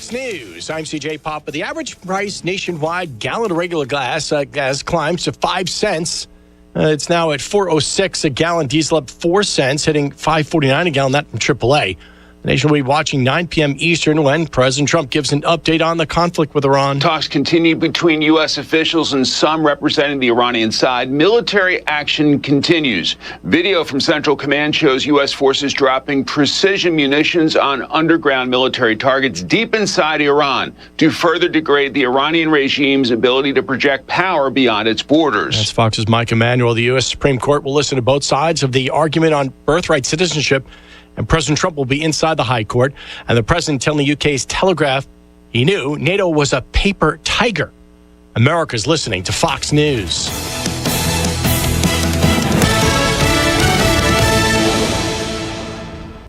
Fox News. I'm CJ Pop. The average price nationwide gallon of regular gas climbs to 5 cents. It's now at $4.06 a gallon. Diesel up 4 cents, hitting $5.49 a gallon. That from AAA. The nation will be watching 9 p.m. Eastern when President Trump gives an update on the conflict with Iran. Talks continue between U.S. officials and some representing the Iranian side. Military action continues. Video from Central Command shows U.S. forces dropping precision munitions on underground military targets deep inside Iran to further degrade the Iranian regime's ability to project power beyond its borders. That's Fox's Mike Emanuel. The U.S. Supreme Court will listen to both sides of the argument on birthright citizenship. And President Trump will be inside the High Court. And the president telling the UK's Telegraph he knew NATO was a paper tiger. America's listening to Fox News.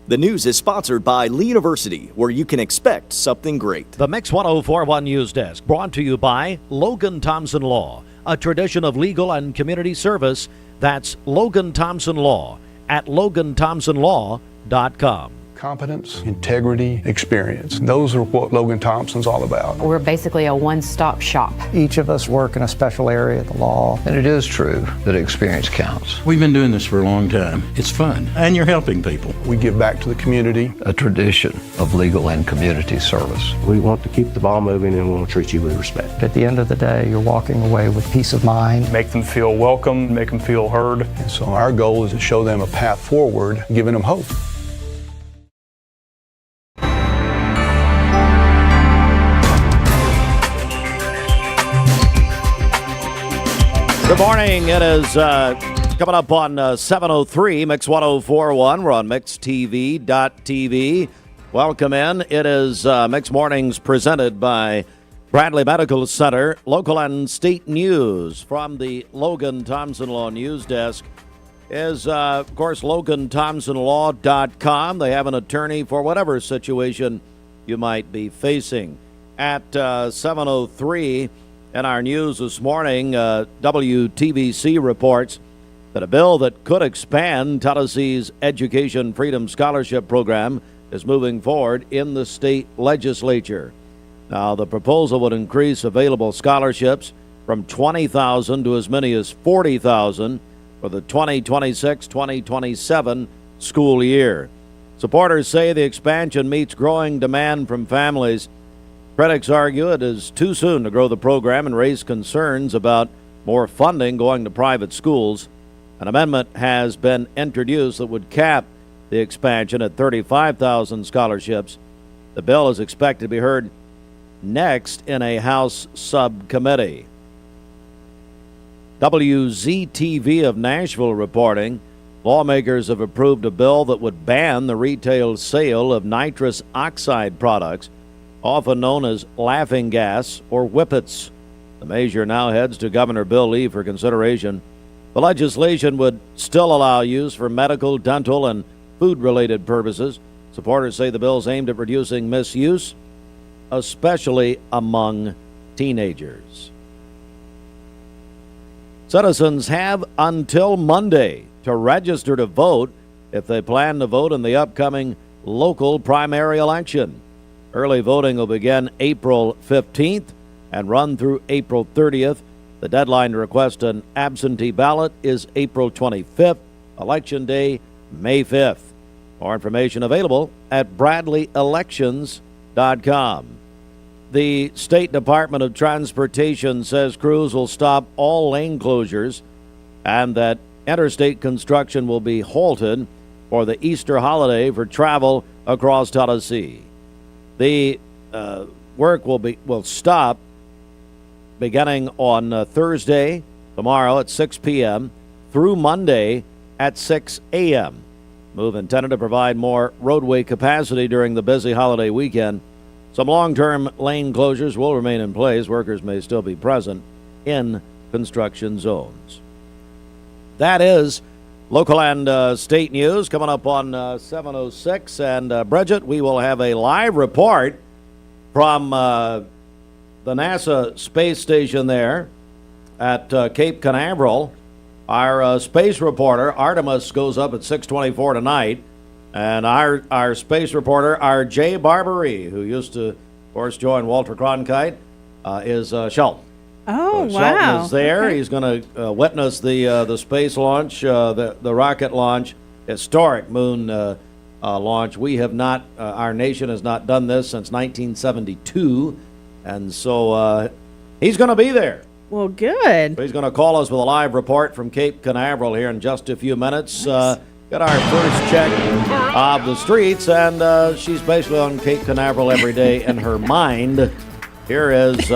The news is sponsored by Lee University, where you can expect something great. The Mix 1041 News Desk, brought to you by Logan Thompson Law, a tradition of legal and community service. That's Logan Thompson Law at LoganThompsonLaw.com. Competence, integrity, experience. Those are what Logan Thompson's all about. We're basically a one-stop shop. Each of us work in a special area of the law. And it is true that experience counts. We've been doing this for a long time. It's fun, and you're helping people. We give back to the community. A tradition of legal and community service. We want to keep the ball moving, and we want to treat you with respect. At the end of the day, you're walking away with peace of mind. Make them feel welcome, make them feel heard. And so our goal is to show them a path forward, giving them hope. Good morning. It is coming up on 7:03, Mix 1041. We're on MixTV.tv. Welcome in. It is Mix Mornings presented by Bradley Medical Center. Local and state news from the Logan Thompson Law News Desk is, of course, LoganThompsonLaw.com. They have an attorney for whatever situation you might be facing. At 7:03, in our news this morning, WTBC reports that a bill that could expand Tennessee's Education Freedom Scholarship Program is moving forward in the state legislature. Now, the proposal would increase available scholarships from $20,000 to as many as $40,000 for the 2026-2027 school year. Supporters say the expansion meets growing demand from families. Critics argue it is too soon to grow the program and raise concerns about more funding going to private schools. An amendment has been introduced that would cap the expansion at 35,000 scholarships. The bill is expected to be heard next in a House subcommittee. WZTV of Nashville reporting lawmakers have approved a bill that would ban the retail sale of nitrous oxide products, often known as laughing gas or whippets. The measure now heads to Governor Bill Lee for consideration. The legislation would still allow use for medical, dental, and food-related purposes. Supporters say the bill is aimed at reducing misuse, especially among teenagers. Citizens have until Monday to register to vote if they plan to vote in the upcoming local primary election. Early voting will begin April 15th and run through April 30th. The deadline to request an absentee ballot is April 25th. Election Day, May 5th. More information available at BradleyElections.com. The State Department of Transportation says crews will stop all lane closures and that interstate construction will be halted for the Easter holiday for travel across Tennessee. The work will stop beginning on Thursday, tomorrow at 6 p.m. through Monday at 6 a.m. Move intended to provide more roadway capacity during the busy holiday weekend. Some long-term lane closures will remain in place. Workers may still be present in construction zones. That is local and state news coming up on 7:06. And Bridget, we will have a live report from the NASA space station there at Cape Canaveral. Our space reporter, Artemis, goes up at 6:24 tonight. And our space reporter, our Jay Barbary, who used to Of course, join Walter Cronkite is Sheldon. Oh, So wow. Sheldon is there. Okay. He's going to witness the space launch, the rocket launch, historic moon launch. We have not, our nation has not done this since 1972, and so he's going to be there. Well, good. So he's going to call us with a live report from Cape Canaveral here in just a few minutes. Nice. Get our first check of the streets, and she's basically on Cape Canaveral every day in her mind. Here is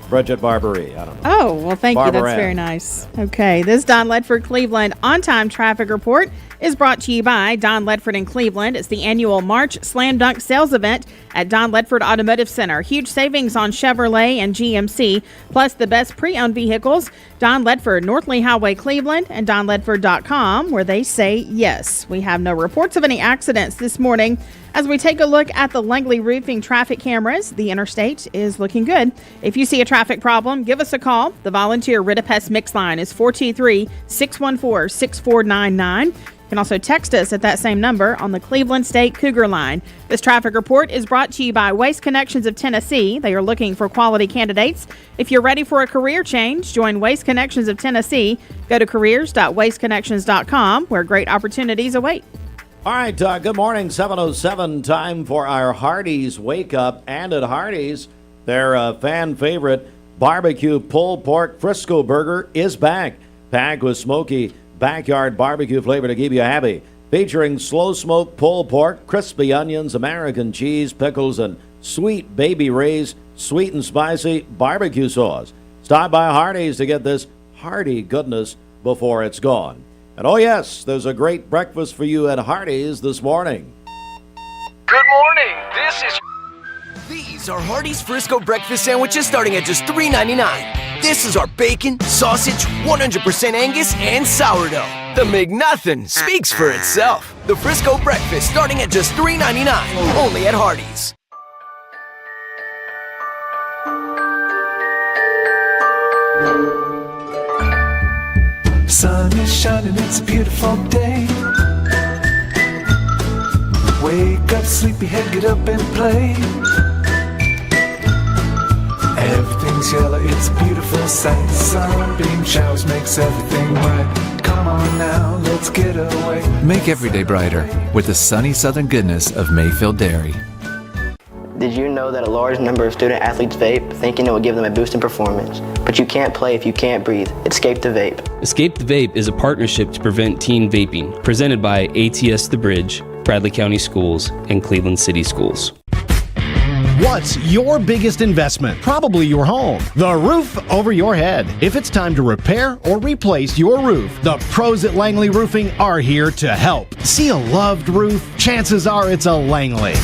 Bridget Barberie. I don't know. Oh, well, thank you. Barbara That's Ann. very nice. Okay, this Don Ledford Cleveland on-time traffic report is brought to you by Don Ledford in Cleveland. It's the annual March Slam Dunk Sales Event at Don Ledford Automotive Center. Huge savings on Chevrolet and GMC, plus the best pre-owned vehicles. Don Ledford, North Lee Highway, Cleveland, and donledford.com, where they say yes. We have no reports of any accidents this morning. As we take a look at the Langley Roofing traffic cameras, the interstate is looking good. If you see a traffic problem, give us a call. The volunteer Ritapest Mix line is 423-614-6499. You can also text us at that same number on the Cleveland State Cougar line. This traffic report is brought to you by Waste Connections of Tennessee. They are looking for quality candidates. If you're ready for a career change, join Waste Connections of Tennessee. Go to careers.wasteconnections.com, where great opportunities await. All right, good morning, 7:07, time for our Hardee's Wake Up. And at Hardee's, their fan favorite barbecue pulled pork Frisco burger is back. Packed with smoky backyard barbecue flavor to keep you happy. Featuring slow smoked pulled pork, crispy onions, American cheese, pickles, and sweet Baby Ray's sweet and spicy barbecue sauce. Stop by Hardee's to get this hearty goodness before it's gone. And oh yes, there's a great breakfast for you at Hardee's this morning. Good morning. These are Hardee's Frisco breakfast sandwiches starting at just $3.99. This is our bacon, sausage, 100% Angus, and sourdough. The McNothin' speaks for itself. The Frisco breakfast starting at just $3.99, only at Hardee's. Sun is shining, it's a beautiful day. Wake up, sleepyhead, get up and play. Everything's yellow, it's a beautiful sight. Sunbeam showers makes everything right. Come on now, let's get away. Make every day brighter with the sunny southern goodness of Mayfield Dairy. Did you know that a large number of student athletes vape, thinking it will give them a boost in performance? But you can't play if you can't breathe. Escape the vape. Escape the Vape is a partnership to prevent teen vaping, presented by ATS The Bridge, Bradley County Schools, and Cleveland City Schools. What's your biggest investment? Probably your home. The roof over your head. If it's time to repair or replace your roof, the pros at Langley Roofing are here to help. See a loved roof? Chances are it's a Langley.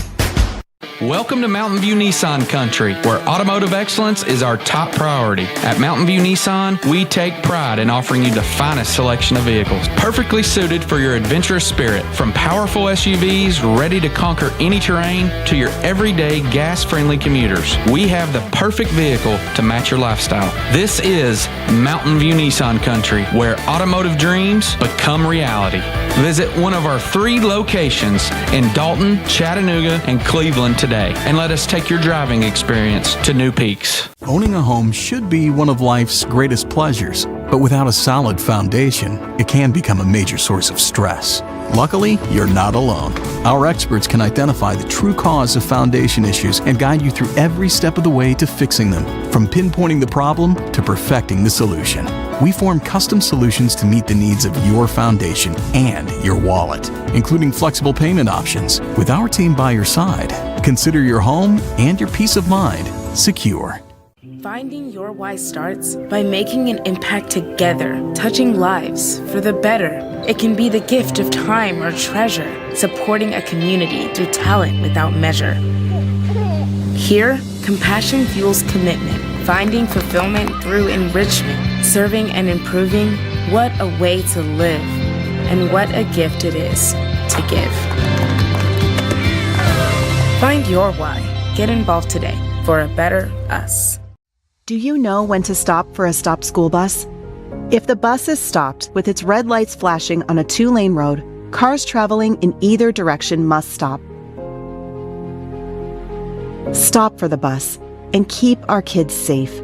Welcome to Mountain View Nissan Country, where automotive excellence is our top priority. At Mountain View Nissan, we take pride in offering you the finest selection of vehicles, perfectly suited for your adventurous spirit. From powerful SUVs ready to conquer any terrain to your everyday gas-friendly commuters, we have the perfect vehicle to match your lifestyle. This is Mountain View Nissan Country, where automotive dreams become reality. Visit one of our 3 locations in Dalton, Chattanooga, and Cleveland today, and let us take your driving experience to new peaks. Owning a home should be one of life's greatest pleasures, but without a solid foundation, it can become a major source of stress. Luckily, you're not alone. Our experts can identify the true cause of foundation issues and guide you through every step of the way to fixing them, from pinpointing the problem to perfecting the solution. We form custom solutions to meet the needs of your foundation and your wallet, including flexible payment options. With our team by your side, consider your home and your peace of mind secure. Finding your why starts by making an impact together, touching lives for the better. It can be the gift of time or treasure, supporting a community through talent without measure. Here, compassion fuels commitment, finding fulfillment through enrichment, serving and improving. What a way to live, and what a gift it is to give. Find your why. Get involved today for a better us. Do you know when to stop for a stopped school bus? If the bus is stopped with its red lights flashing on a 2-lane road, cars traveling in either direction must stop. Stop for the bus and keep our kids safe.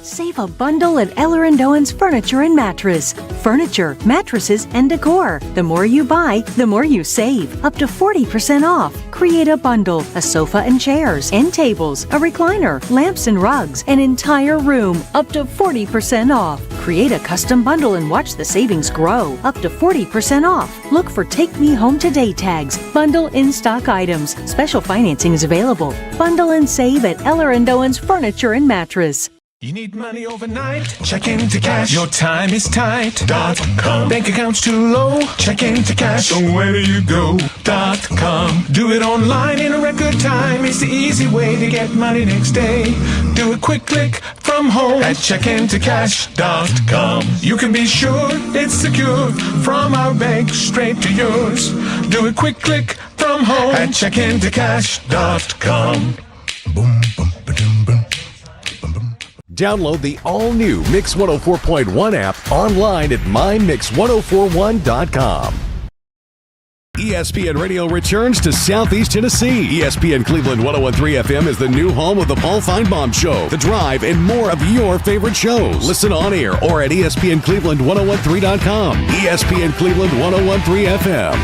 Save a bundle at Eller & Owen's Furniture and Mattress. Furniture, mattresses, and decor. The more you buy, the more you save. Up to 40% off. Create a bundle, a sofa and chairs, end tables, a recliner, lamps and rugs, an entire room. Up to 40% off. Create a custom bundle and watch the savings grow. Up to 40% off. Look for Take Me Home Today tags. Bundle in-stock items. Special financing is available. Bundle and save at Eller & Owen's Furniture and Mattress. You need money overnight? Check into cash. Your time is tight.com. Bank account's too low? Check into cash. So where do you go.com? Do it online in a record time. It's the easy way to get money next day. Do a quick click from home at checkintocash.com. You can be sure it's secure from our bank straight to yours. Do a quick click from home at checkintocash.com. Boom, boom, ba-dum, boom. Download the all-new Mix 104.1 app online at mymix1041.com. ESPN Radio returns to Southeast Tennessee. ESPN Cleveland 101.3 FM is the new home of the Paul Feinbaum Show, The Drive, and more of your favorite shows. Listen on air or at ESPNCleveland1013.com. ESPN Cleveland 101.3 FM.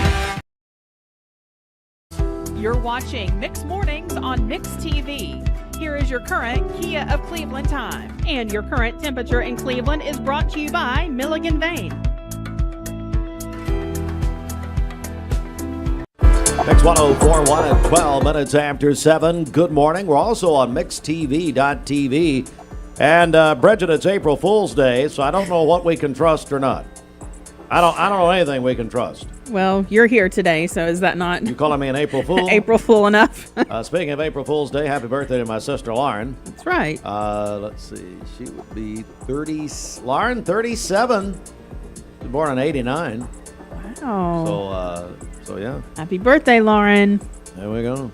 You're watching Mix Mornings on Mix TV. Here is your current Kia of Cleveland time. And your current temperature in Cleveland is brought to you by Milligan Vane. Mix 104.1 at 12 minutes after 7. Good morning. We're also on mixtv.tv. And Bridget, it's April Fool's Day, so I don't know what we can trust or not. I don't know anything we can trust. Well, you're here today, so is that not... You calling me an April Fool? April Fool enough. Speaking of April Fool's Day, happy birthday to my sister, Lauren. That's right. Let's see. She would be 30... Lauren, 37. She was born in 89. Wow. So yeah. Happy birthday, Lauren. There we go.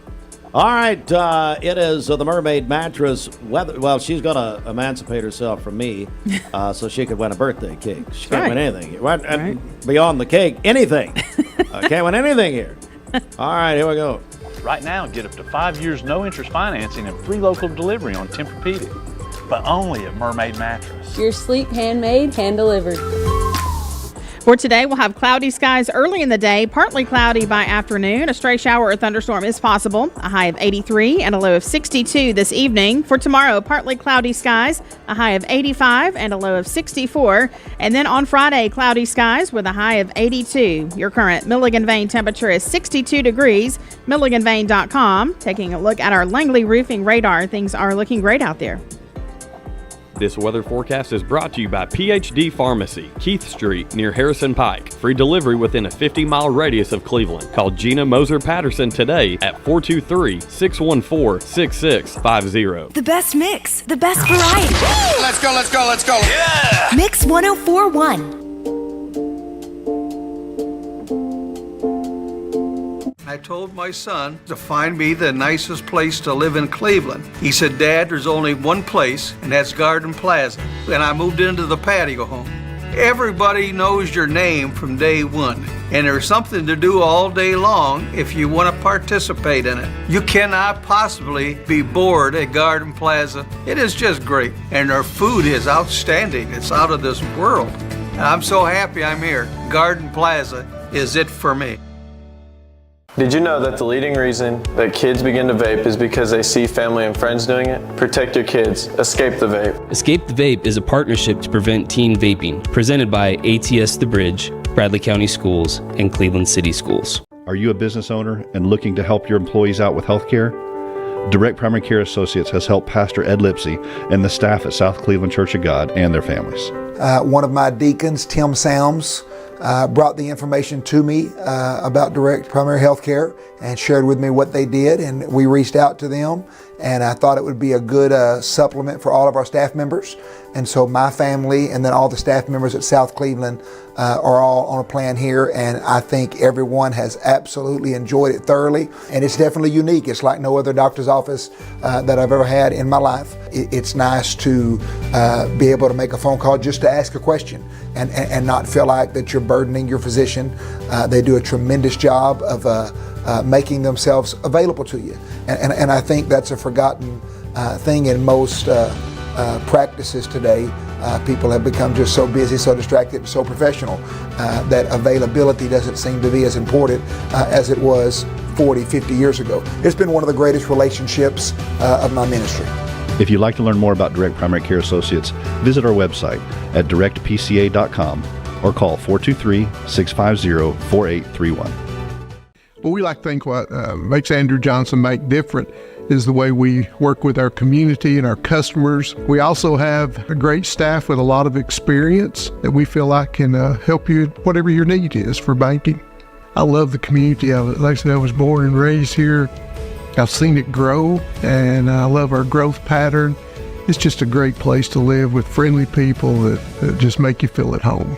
All right. It is the Mermaid Mattress weather. Well, she's going to emancipate herself from me so she could win a birthday cake. She can't win anything. Right. Beyond the cake, anything. Can't win anything here. All right, here we go. Right now, get up to 5 years no-interest financing and free local delivery on Tempur-Pedic, but only at Mermaid Mattress. Your sleep handmade, hand-delivered. For today, we'll have cloudy skies early in the day, partly cloudy by afternoon. A stray shower or thunderstorm is possible. A high of 83 and a low of 62 this evening. For tomorrow, partly cloudy skies, a high of 85 and a low of 64. And then on Friday, cloudy skies with a high of 82. Your current Milligan Vane temperature is 62 degrees. MilliganVane.com. Taking a look at our Langley roofing radar. Things are looking great out there. This weather forecast is brought to you by PhD Pharmacy, Keith Street, near Harrison Pike. Free delivery within a 50-mile radius of Cleveland. Call Gina Moser Patterson today at 423-614-6650. The best mix, the best variety. Let's go, let's go, let's go. Yeah! Mix 104.1. I told my son to find me the nicest place to live in Cleveland. He said, Dad, there's only one place, and that's Garden Plaza. And I moved into the patio home. Everybody knows your name from day one, and there's something to do all day long if you want to participate in it. You cannot possibly be bored at Garden Plaza. It is just great, and their food is outstanding. It's out of this world. And I'm so happy I'm here. Garden Plaza is it for me. Did you know that the leading reason that kids begin to vape is because they see family and friends doing it? Protect your kids. Escape the Vape. Escape the Vape is a partnership to prevent teen vaping, presented by ATS The Bridge, Bradley County Schools, and Cleveland City Schools. Are you a business owner and looking to help your employees out with health care? Direct Primary Care Associates has helped Pastor Ed Lipsy and the staff at South Cleveland Church of God and their families. One of my deacons, Tim Sams, brought the information to me about Direct Primary Health Care and shared with me what they did, and we reached out to them, and I thought it would be a good supplement for all of our staff members. And so my family and then all the staff members at South Cleveland are all on a plan here, and I think everyone has absolutely enjoyed it thoroughly, and it's definitely unique. It's like no other doctor's office that I've ever had in my life. It's nice to be able to make a phone call just to ask a question and not feel like that you're burdening your physician. They do a tremendous job of making themselves available to you. And I think that's a forgotten thing in most practices today. People have become just so busy, so distracted, and so professional that availability doesn't seem to be as important as it was 40, 50 years ago. It's been one of the greatest relationships of my ministry. If you'd like to learn more about Direct Primary Care Associates, visit our website at directpca.com or call 423-650-4831. Well, we like to think what makes Andrew Johnson make different is the way we work with our community and our customers. We also have a great staff with a lot of experience that we feel like can help you whatever your need is for banking. I love the community of it. Like I said, I was born and raised here. I've seen it grow, and I love our growth pattern. It's just a great place to live with friendly people that just make you feel at home.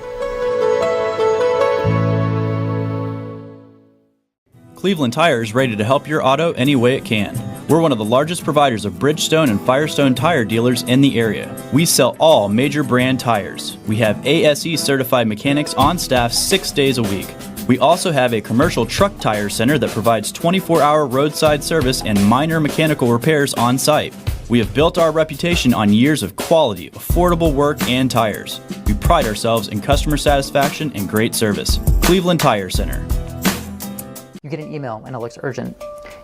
Cleveland Tire is ready to help your auto any way it can. We're one of the largest providers of Bridgestone and Firestone tire dealers in the area. We sell all major brand tires. We have ASE certified mechanics on staff 6 days a week. We also have a commercial truck tire center that provides 24-hour roadside service and minor mechanical repairs on site. We have built our reputation on years of quality, affordable work and tires. We pride ourselves in customer satisfaction and great service. Cleveland Tire Center. You get an email and it looks urgent.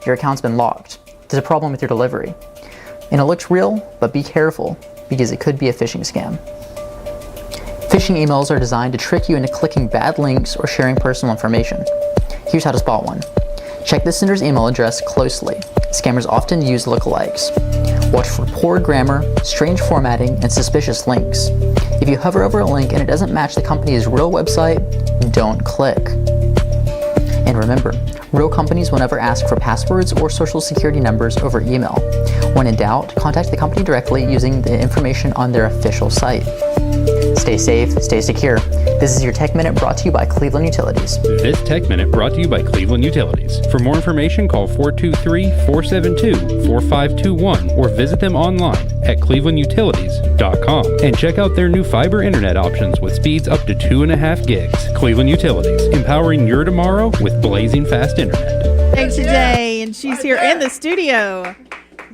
Your account's been locked. There's a problem with your delivery. And it looks real, but be careful because it could be a phishing scam. Phishing emails are designed to trick you into clicking bad links or sharing personal information. Here's how to spot one. Check the sender's email address closely. Scammers often use lookalikes. Watch for poor grammar, strange formatting, and suspicious links. If you hover over a link and it doesn't match the company's real website, don't click. And remember, real companies will never ask for passwords or social security numbers over email. When in doubt, contact the company directly using the information on their official site. Stay safe, stay secure. This is your Tech Minute brought to you by Cleveland Utilities. This Tech Minute brought to you by Cleveland Utilities. For more information, call 423-472-4521 or visit them online at clevelandutilities.com and check out their new fiber internet options with speeds up to 2.5 gigs. Cleveland Utilities, empowering your tomorrow with blazing fast internet. Thanks today, and she's here in the studio.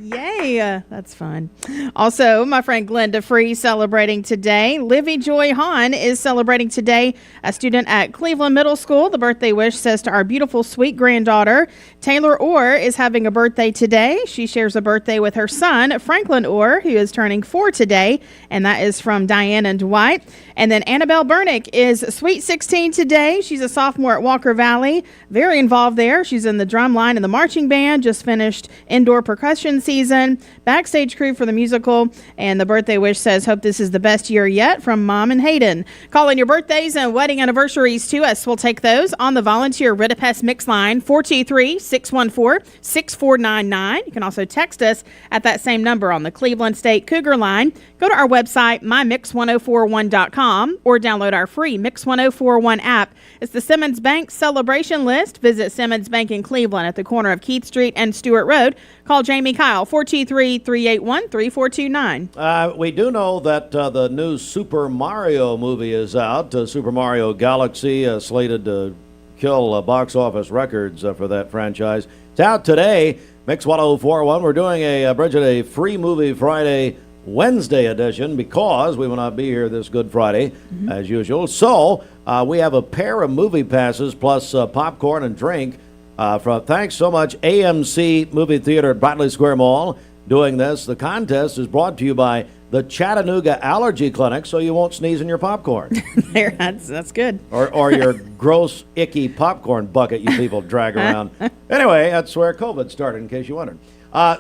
Yay, that's fun. Also, my friend Glenda Free celebrating today. Livy Joy Hahn is celebrating today, a student at Cleveland Middle School. The birthday wish says to our beautiful, sweet granddaughter. Taylor Orr is having a birthday today. She shares a birthday with her son, Franklin Orr, who is turning 4 today, and that is from Diane and Dwight. And then Annabelle Bernick is sweet 16 today. She's a sophomore at Walker Valley, very involved there. She's in the drum line and the marching band, just finished indoor percussion season, backstage crew for the musical, and the birthday wish says, hope this is the best year yet, from Mom and Hayden. Call in your birthdays and wedding anniversaries to us. We'll take those on the volunteer Ritapest Mix line, 423-614-6499. You can also text us at that same number on the Cleveland State Cougar line. Go to our website, mymix1041.com, or download our free Mix 1041 app. It's the Simmons Bank celebration list. Visit Simmons Bank in Cleveland at the corner of Keith Street and Stewart Road. Call Jamie Kyle, 423-381-3429. We do know that the new Super Mario movie is out. Super Mario Galaxy slated to kill box office records for that franchise. It's out today. Mix 1041. We're doing Bridget, a free movie Friday Wednesday edition because we will not be here this Good Friday as usual. So we have a pair of movie passes plus popcorn and drink from, thanks so much, AMC Movie Theater at Bradley Square Mall doing this. The contest is brought to you by the Chattanooga Allergy Clinic, so you won't sneeze in your popcorn. There, that's good. Or your gross, icky popcorn bucket you people drag around. Anyway, that's where COVID started, in case you wondered.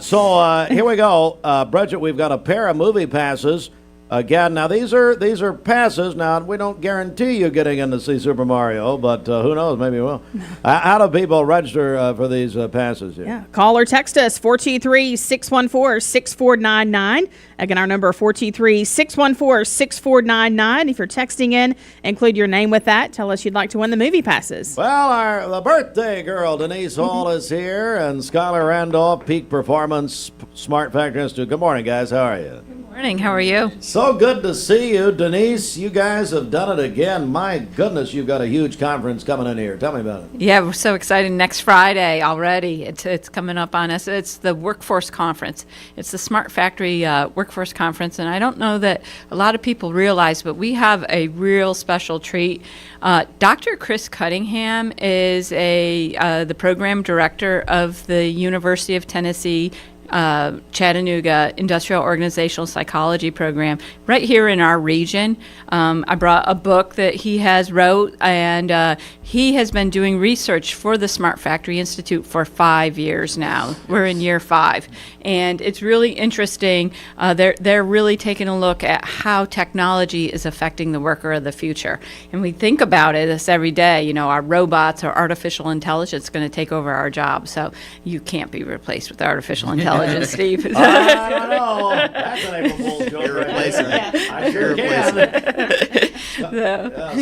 So here we go. Bridget, we've got a pair of movie passes. Again, now these are passes. Now, we don't guarantee you getting in to see Super Mario, but who knows? Maybe we will. How do people register for these passes here? Yeah, call or text us, 423-614-6499. Again, our number, 423-614-6499. If you're texting in, include your name with that. Tell us you'd like to win the movie passes. Well, the birthday girl, Denise Hall, is here, and Skylar Randolph, Peak Performance Smart Factory Institute. Good morning, guys. How are you? Morning. How are you? So So good to see you, Denise. You guys have done it again. My goodness, you've got a huge conference coming in here. Tell me about it. Yeah, we're so excited. Next Friday already. It's coming up on us. It's the Workforce Conference. It's the Smart Factory Workforce Conference, and I don't know that a lot of people realize, but we have a real special treat. Dr. Chris Cunningham is the program director of the University of Tennessee Chattanooga Industrial Organizational Psychology Program right here in our region. I brought a book that he has wrote, and he has been doing research for the Smart Factory Institute for 5 years now. We're in year 5, and it's really interesting. They're really taking a look at how technology is affecting the worker of the future. And we think about it this every day. You know, our robots or artificial intelligence is going to take over our jobs. So you can't be replaced with artificial intelligence. Steve. I don't know. That's an April Fool's joke right there. I sure can.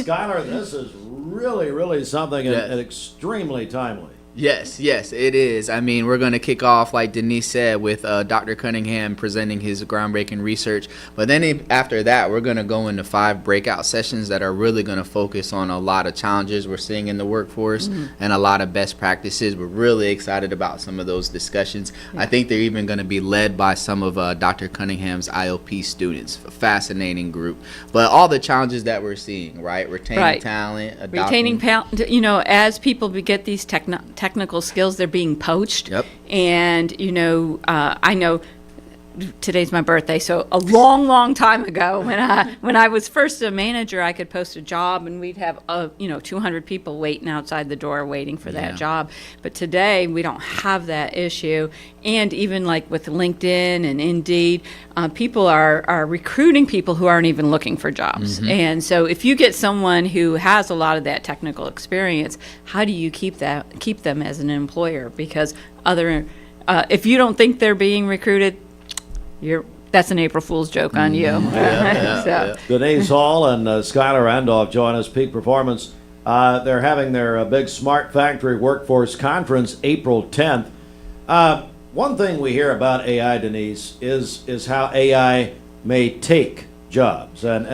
Skylar, this is really something and extremely timely. Yes, it is. I mean, we're going to kick off, like Denise said, with Dr. Cunningham presenting his groundbreaking research. But then after that, we're going to go into 5 breakout sessions that are really going to focus on a lot of challenges we're seeing in the workforce and a lot of best practices. We're really excited about some of those discussions. I think they're even going to be led by some of Dr. Cunningham's IOP students. A fascinating group. But all the challenges that we're seeing, right? Retaining talent. Retaining talent, you know, as people get these technical skills, they're being poached. And I know today's my birthday, so a long time ago when I was first a manager, I could post a job and we'd have 200 people waiting outside the door waiting for that job. But today we don't have that issue, and even like with LinkedIn and Indeed, people are recruiting people who aren't even looking for jobs. And so if you get someone who has a lot of that technical experience, how do you keep them as an employer? Because if you don't think they're being recruited, that's an April Fool's joke on you. Denise Hall and Skylar Randolph join us. Peak Performance. They're having their big Smart Factory Workforce Conference April 10th. One thing we hear about AI, Denise, is how AI may take jobs, and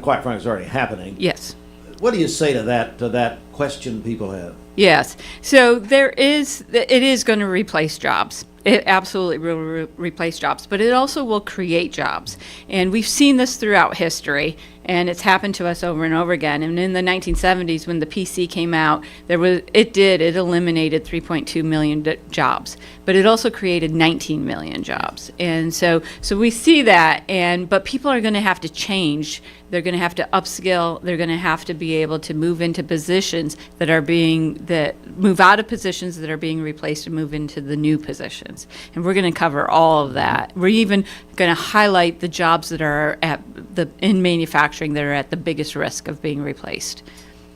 quite frankly, it's already happening. Yes. What do you say to that question people have? Yes. So it is going to replace jobs. It absolutely will replace jobs, but it also will create jobs. And we've seen this throughout history, and it's happened to us over and over again. And in the 1970s, when the PC came out, it eliminated 3.2 million jobs, but it also created 19 million jobs. And so we see that, but people are going to have to change. They're going to have to upskill. They're going to have to be able to move into positions move out of positions that are being replaced and move into the new positions. And we're going to cover all of that. We're even going to highlight the jobs that are in manufacturing that are at the biggest risk of being replaced.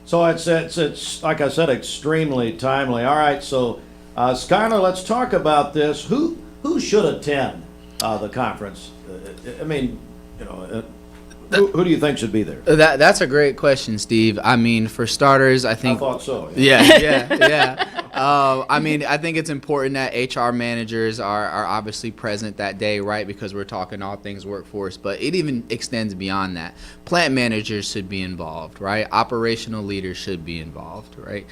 So it's like I said, extremely timely. All right, so Skylar, let's talk about this. Who should attend the conference? I mean, who do you think should be there? That's a great question, Steve. I mean, for starters, I think. I thought so. Yeah. I mean, I think it's important that HR managers are obviously present that day, right? Because we're talking all things workforce, but it even extends beyond that. Plant managers should be involved, right? Operational leaders should be involved, right?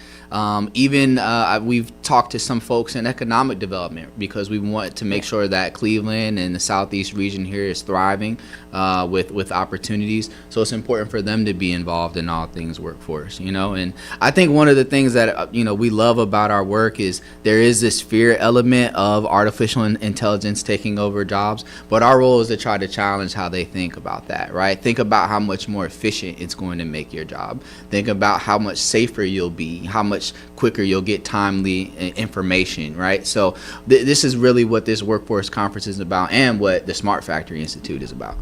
We've talked to some folks in economic development because we want to make sure that Cleveland and the Southeast region here is thriving with opportunities. So it's important for them to be involved in all things workforce, And I think one of the things that, we love about our work is there is this fear element of artificial intelligence taking over jobs, but our role is to try to challenge how they think about that, right? Think about how much more efficient it's going to make your job. Think about how much safer you'll be, how much quicker you'll get timely information, right? So this is really what this workforce conference is about and what the Smart Factory Institute is about.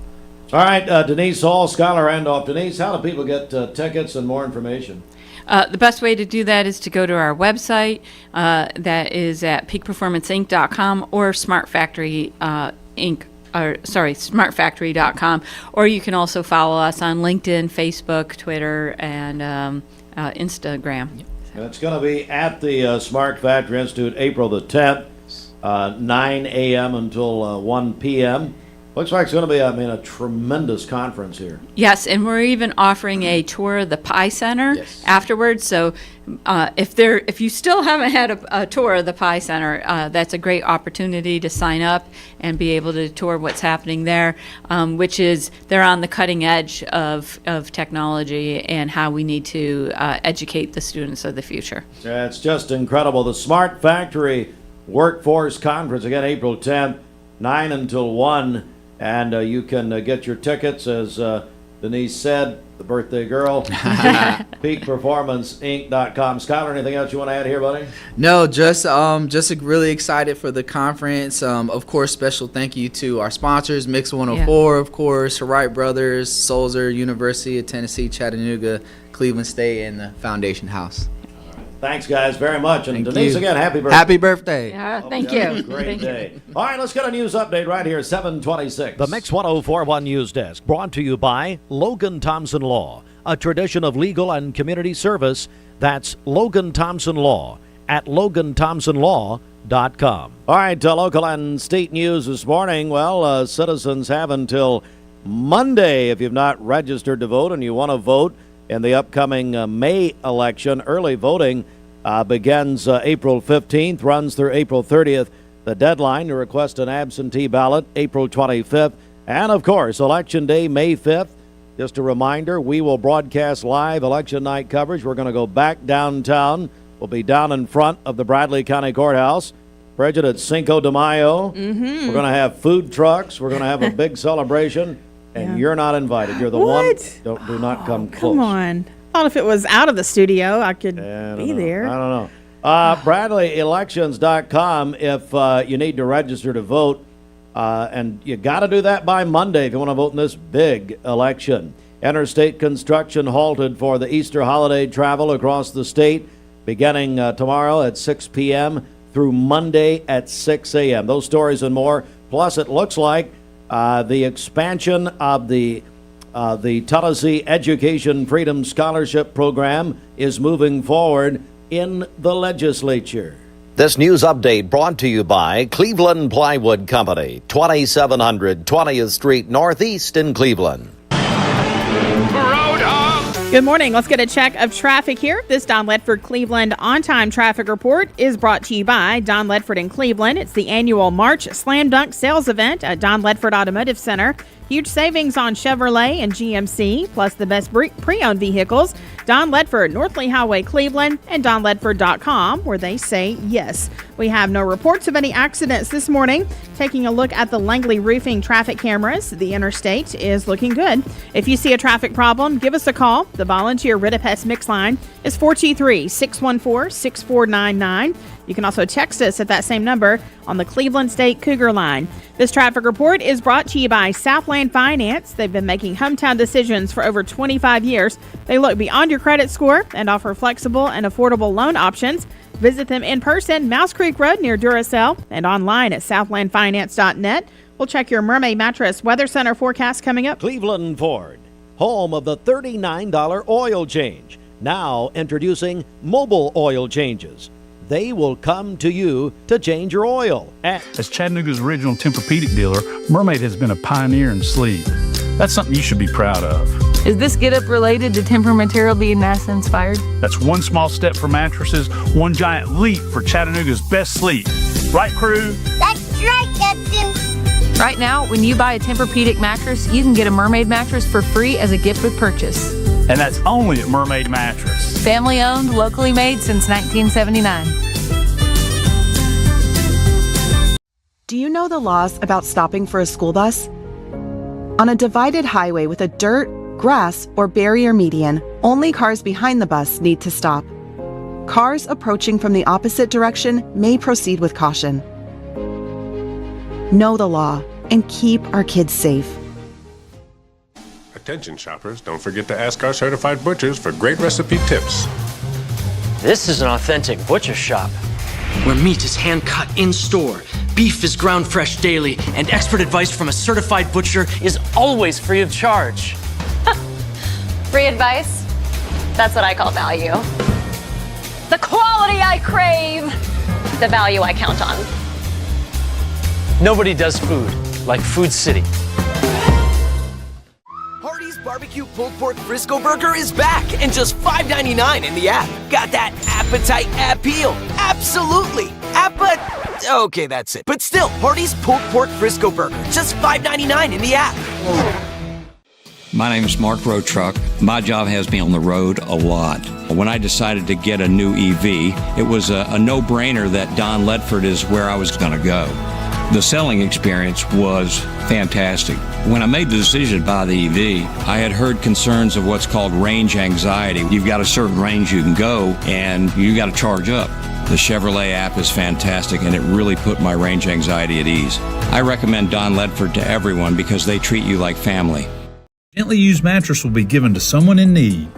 All right, Denise Hall, Skylar Randolph. Denise, how do people get tickets and more information? The best way to do that is to go to our website. That is at peakperformanceinc.com or smartfactory.com. Or you can also follow us on LinkedIn, Facebook, Twitter, and Instagram. And it's going to be at the Smart Factory Institute April the 10th, 9 a.m. until 1 p.m. Looks like it's going to be, a tremendous conference here. Yes, and we're even offering a tour of the Pie Center afterwards. So if you still haven't had a tour of the Pie Center, that's a great opportunity to sign up and be able to tour what's happening there, which is they're on the cutting edge of technology and how we need to educate the students of the future. Yeah, it's just incredible. The Smart Factory Workforce Conference, again, April 10th, 9 until 1. And you can get your tickets, as Denise said, the birthday girl, peakperformanceinc.com. Skylar, anything else you want to add here, buddy? No, just really excited for the conference. Of course, special thank you to our sponsors, Mix 104, of course, Wright Brothers, Sulzer, University of Tennessee, Chattanooga, Cleveland State, and the Foundation House. Thanks, guys, very much. And Thank Denise, you. again, happy birthday. Happy birthday. Thank you. Great Thank day. All right, let's get a news update right here, 7:26. The Mix 1041 News Desk, brought to you by Logan Thompson Law, a tradition of legal and community service. That's Logan Thompson Law at LoganThompsonLaw.com. All right, local and state news this morning. Well, citizens have until Monday, if you've not registered to vote and you want to vote in the upcoming May election. Early voting begins April 15th, runs through April 30th. The deadline to request an absentee ballot, April 25th. And, of course, Election Day, May 5th. Just a reminder, we will broadcast live election night coverage. We're going to go back downtown. We'll be down in front of the Bradley County Courthouse. Bridget, it's Cinco de Mayo. Mm-hmm. We're going to have food trucks. We're going to have a big celebration. And you're not invited. You're the one. Do not come close. Come on. I thought if it was out of the studio, I could be there. I don't know. BradleyElections.com if you need to register to vote. And you got to do that by Monday if you want to vote in this big election. Interstate construction halted for the Easter holiday travel across the state beginning tomorrow at 6 p.m. through Monday at 6 a.m. Those stories and more. Plus, it looks like the expansion of the Tennessee Education Freedom Scholarship Program is moving forward in the legislature. This news update brought to you by Cleveland Plywood Company, 2700 20th Street Northeast in Cleveland. Good morning. Let's get a check of traffic here. This Don Ledford Cleveland on-time traffic report is brought to you by Don Ledford in Cleveland. It's the annual March Slam Dunk Sales Event at Don Ledford Automotive Center. Huge savings on Chevrolet and GMC, plus the best pre-owned vehicles. Don Ledford, North Lee Highway, Cleveland, and DonLedford.com, where they say yes. We have no reports of any accidents this morning. Taking a look at the Langley Roofing traffic cameras, the interstate is looking good. If you see a traffic problem, give us a call. The volunteer Ridipest Mix line is 423-614-6499. You can also text us at that same number on the Cleveland State Cougar line. This traffic report is brought to you by Southland Finance. They've been making hometown decisions for over 25 years. They look beyond your credit score and offer flexible and affordable loan options. Visit them in person, Mouse Creek Road near Duracell, and online at southlandfinance.net. We'll check your Mermaid Mattress Weather Center forecast coming up. Cleveland Ford, home of the $39 oil change. Now introducing mobile oil changes. They will come to you to change your oil. As Chattanooga's original Tempur-Pedic dealer, Mermaid has been a pioneer in sleep. That's something you should be proud of. Is this get-up related to Tempur material being NASA-inspired? That's one small step for mattresses, one giant leap for Chattanooga's best sleep. Right, crew? That's right, Captain. Right now, when you buy a Tempur-Pedic mattress, you can get a Mermaid mattress for free as a gift with purchase. And that's only at Mermaid Mattress. Family owned, locally made since 1979. Do you know the laws about stopping for a school bus? On a divided highway with a dirt, grass, or barrier median, only cars behind the bus need to stop. Cars approaching from the opposite direction may proceed with caution. Know the law and keep our kids safe. Attention shoppers, don't forget to ask our certified butchers for great recipe tips. This is an authentic butcher shop, where meat is hand-cut in-store, beef is ground fresh daily, and expert advice from a certified butcher is always free of charge. Free advice? That's what I call value. The quality I crave, the value I count on. Nobody does food like Food City. Hardee's Barbecue Pulled Pork Frisco Burger is back and just $5.99 in the app. Got that appetite appeal? Absolutely. Okay, that's it. But still, Hardee's Pulled Pork Frisco Burger, just $5.99 in the app. My name is Mark Road-Truck. My job has me on the road a lot. When I decided to get a new EV, it was a no-brainer that Don Ledford is where I was going to go. The selling experience was fantastic. When I made the decision to buy the EV, I had heard concerns of what's called range anxiety. You've got a certain range you can go, and you got to charge up. The Chevrolet app is fantastic, and it really put my range anxiety at ease. I recommend Don Ledford to everyone because they treat you like family. Gently used mattress will be given to someone in need.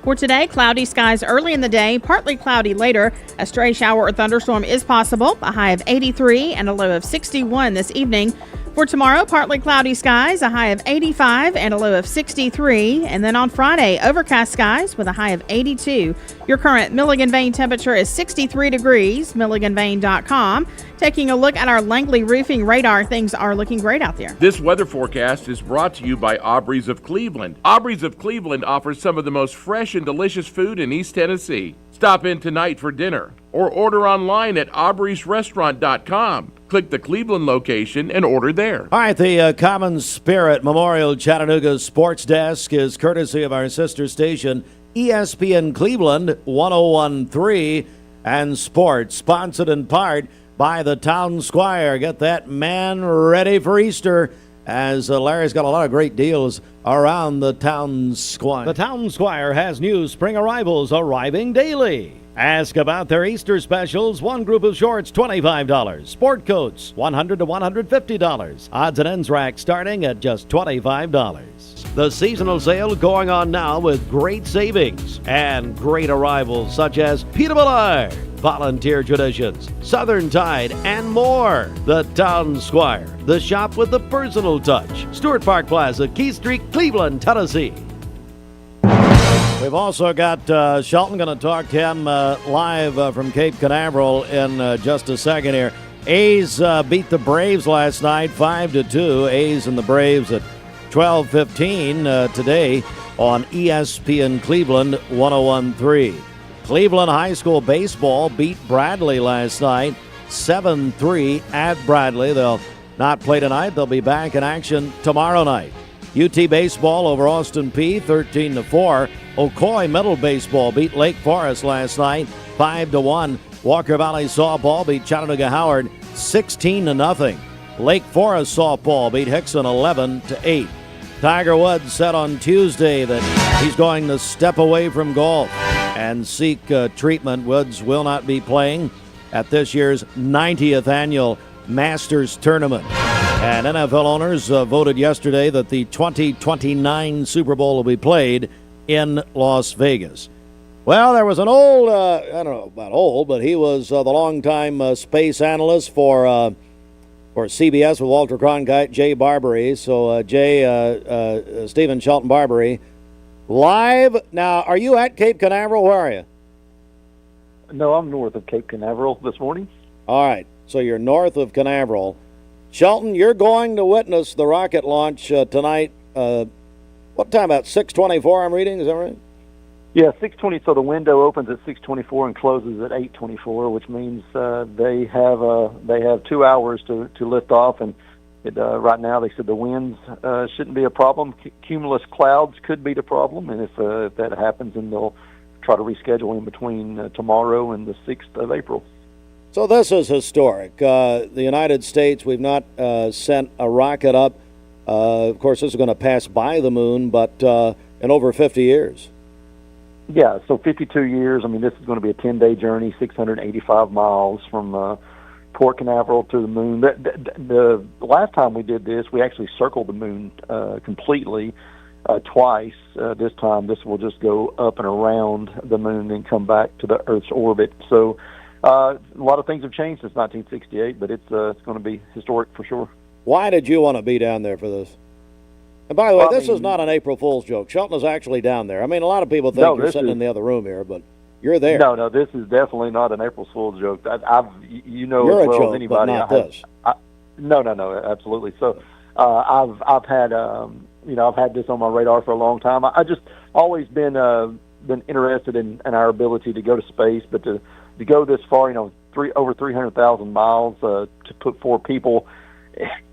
For today, cloudy skies early in the day, partly cloudy later. A stray shower or thunderstorm is possible. A high of 83 and a low of 61 this evening. For tomorrow, partly cloudy skies, a high of 85 and a low of 63. And then on Friday, overcast skies with a high of 82. Your current Milligan Vane temperature is 63 degrees, MilliganVane.com. Taking a look at our Langley Roofing radar, things are looking great out there. This weather forecast is brought to you by Aubrey's of Cleveland. Aubrey's of Cleveland offers some of the most fresh and delicious food in East Tennessee. Stop in tonight for dinner or order online at aubreysrestaurant.com. Click the Cleveland location and order there. All right, the Common Spirit Memorial Chattanooga Sports Desk is courtesy of our sister station, ESPN Cleveland 101.3, and sports, sponsored in part by the Town Squire. Get that man ready for Easter, as Larry's got a lot of great deals around the Town Squire. The Town Squire has new spring arrivals arriving daily. Ask about their Easter specials. One group of shorts, $25. Sport coats, $100 to $150. Odds and ends rack starting at just $25. The seasonal sale going on now with great savings and great arrivals such as Peter Millard, Volunteer Traditions, Southern Tide, and more. The Town Squire, the shop with the personal touch. Stewart Park Plaza, Key Street, Cleveland, Tennessee. We've also got Shelton, going to talk to him live from Cape Canaveral in just a second here. A's beat the Braves last night 5-2. A's and the Braves at 12:15 today on ESPN Cleveland 101.3. Cleveland High School baseball beat Bradley last night 7-3 at Bradley. They'll not play tonight. They'll be back in action tomorrow night. UT baseball over Austin Peay 13-4. Ocoee Middle baseball beat Lake Forest last night 5-1. Walker Valley softball beat Chattanooga Howard 16-0. Lake Forest softball beat Hickson 11-8. Tiger Woods said on Tuesday that he's going to step away from golf and seek treatment. Woods will not be playing at this year's 90th annual Masters Tournament. And NFL owners voted yesterday that the 2029 Super Bowl will be played in Las Vegas. Well, there was an old, I don't know about old, but he was the longtime space analyst for CBS with Walter Cronkite, Jay Barbary. So, Stephen Shelton Barbary, live. Now, are you at Cape Canaveral? Where are you? No, I'm north of Cape Canaveral this morning. All right, so you're north of Canaveral. Shelton, you're going to witness the rocket launch tonight. What time? About 6:24, I'm reading. Is that right? Yeah, 6:20. So the window opens at 6:24 and closes at 8:24, which means they have 2 hours to lift off. And right now, they said the winds shouldn't be a problem. Cumulus clouds could be the problem, and if that happens, then they'll try to reschedule in between tomorrow and the 6th of April. So this is historic. The United States, we've not sent a rocket up. Of course, this is going to pass by the moon, but in over 50 years. Yeah, so 52 years. I mean, this is going to be a 10-day journey, 685 miles from Port Canaveral to the moon. The last time we did this, we actually circled the moon completely twice. This time, this will just go up and around the moon and come back to the Earth's orbit. So a lot of things have changed since 1968, but it's going to be historic for sure. Why did you want to be down there for this? And by the way, this is not an April Fool's joke. Shelton is actually down there. I mean, a lot of people think you're sitting in the other room here, but you're there. No, this is definitely not an April Fool's joke. You're as well a joke, as anybody. but not this. No, absolutely. So I've had I've had this on my radar for a long time. I just always been interested in our ability to go to space, but to go this far, over 300,000 miles to put 4 people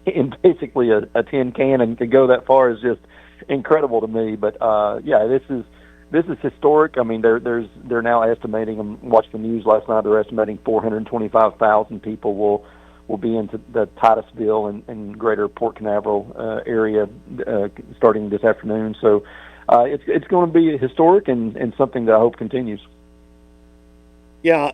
in basically a tin can and to go that far is just incredible to me. But this is historic. I mean, they're now estimating. I watched the news last night. They're estimating 425,000 people will be into the Titusville and greater Port Canaveral area starting this afternoon. So it's going to be historic and something that I hope continues. Yeah.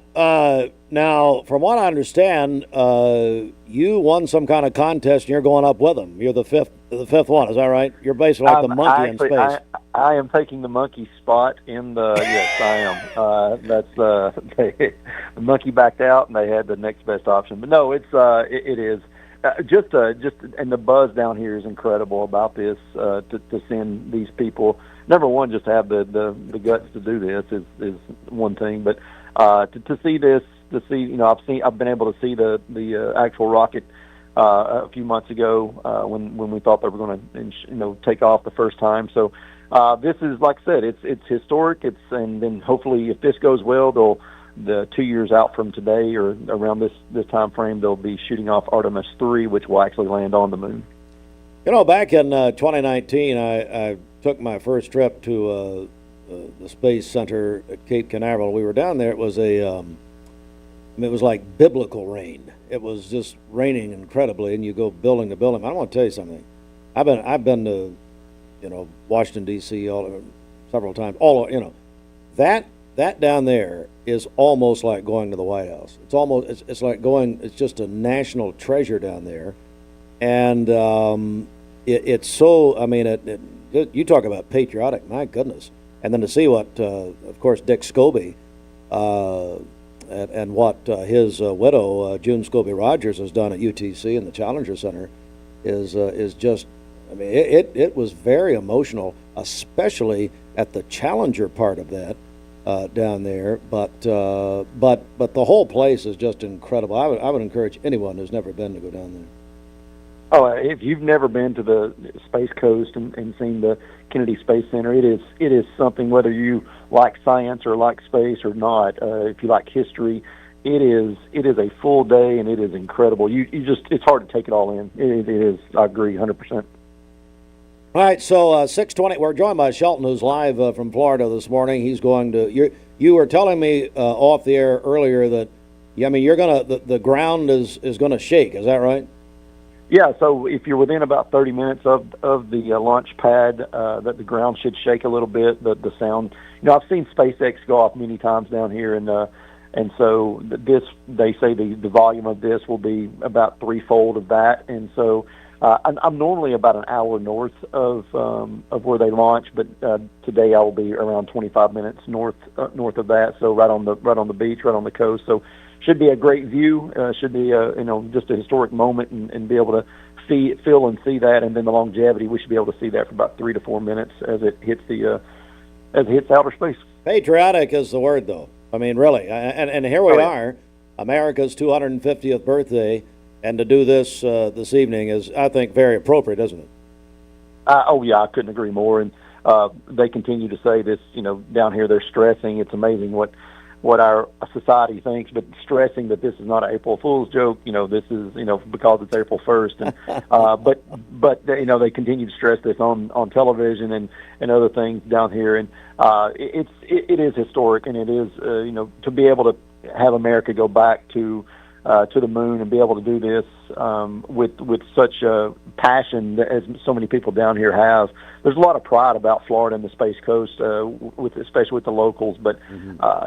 Now, from what I understand, you won some kind of contest, and you're going up with them. You're the fifth one. Is that right? You're basically like the monkey in space. I am taking the monkey spot in the. Yes, I am. That's the monkey backed out, and they had the next best option. But no, it is just and the buzz down here is incredible about this. To send these people. Number one, just to have the guts to do this is one thing, but. To see this, I've been able to see the actual rocket a few months ago when we thought they were going to take off the first time. So this is, like I said, it's historic. And then hopefully, if this goes well, the 2 years out from today or around this time frame, they'll be shooting off Artemis 3, which will actually land on the moon. Back in 2019, I took my first trip to the Space Center at Cape Canaveral. We were down there. It was it was like biblical rain. It was just raining incredibly, and you go building to building. I want to tell you something. I've been to Washington D.C. several times. That down there is almost like going to the White House. It's like going. It's just a national treasure down there, and it's so. I mean, you talk about patriotic. My goodness. And then to see what, of course, Dick Scobie and what his widow, June Scobie Rogers, has done at UTC and the Challenger Center is just, I mean, it was very emotional, especially at the Challenger part of that down there. But the whole place is just incredible. I would encourage anyone who's never been to go down there. Oh, if you've never been to the Space Coast and seen the Kennedy Space Center, it is something. Whether you like science or like space or not, if you like history, it is a full day and it is incredible. It's hard to take it all in. It is. I agree, 100%. All right, so 6:20. We're joined by Shelton, who's live from Florida this morning. He's going to. You were telling me off the air earlier that, you're gonna the ground is gonna shake. Is that right? Yeah, so if you're within about 30 minutes of the launch pad, that the ground should shake a little bit. The sound, I've seen SpaceX go off many times down here, and so this, they say the volume of this will be about threefold of that, and so I'm normally about an hour north of where they launch, but today I will be around 25 minutes north of that, so right on the beach, right on the coast. So. Should be a great view. Should be just a historic moment, and be able to feel and see that, and then the longevity. We should be able to see that for about 3 to 4 minutes as it hits outer space. Patriotic is the word, though. I mean, really, and here we are, America's 250th birthday, and to do this this evening is, I think, very appropriate, isn't it? I couldn't agree more. And they continue to say this. Down here they're stressing. It's amazing what our society thinks, but stressing that this is not an April Fool's joke. This is because it's April 1st, and but they continue to stress this on television and other things down here, and it is historic, and it is to be able to have America go back to the moon and be able to do this with such a passion as so many people down here have. There's a lot of pride about Florida and the Space Coast, especially with the locals. But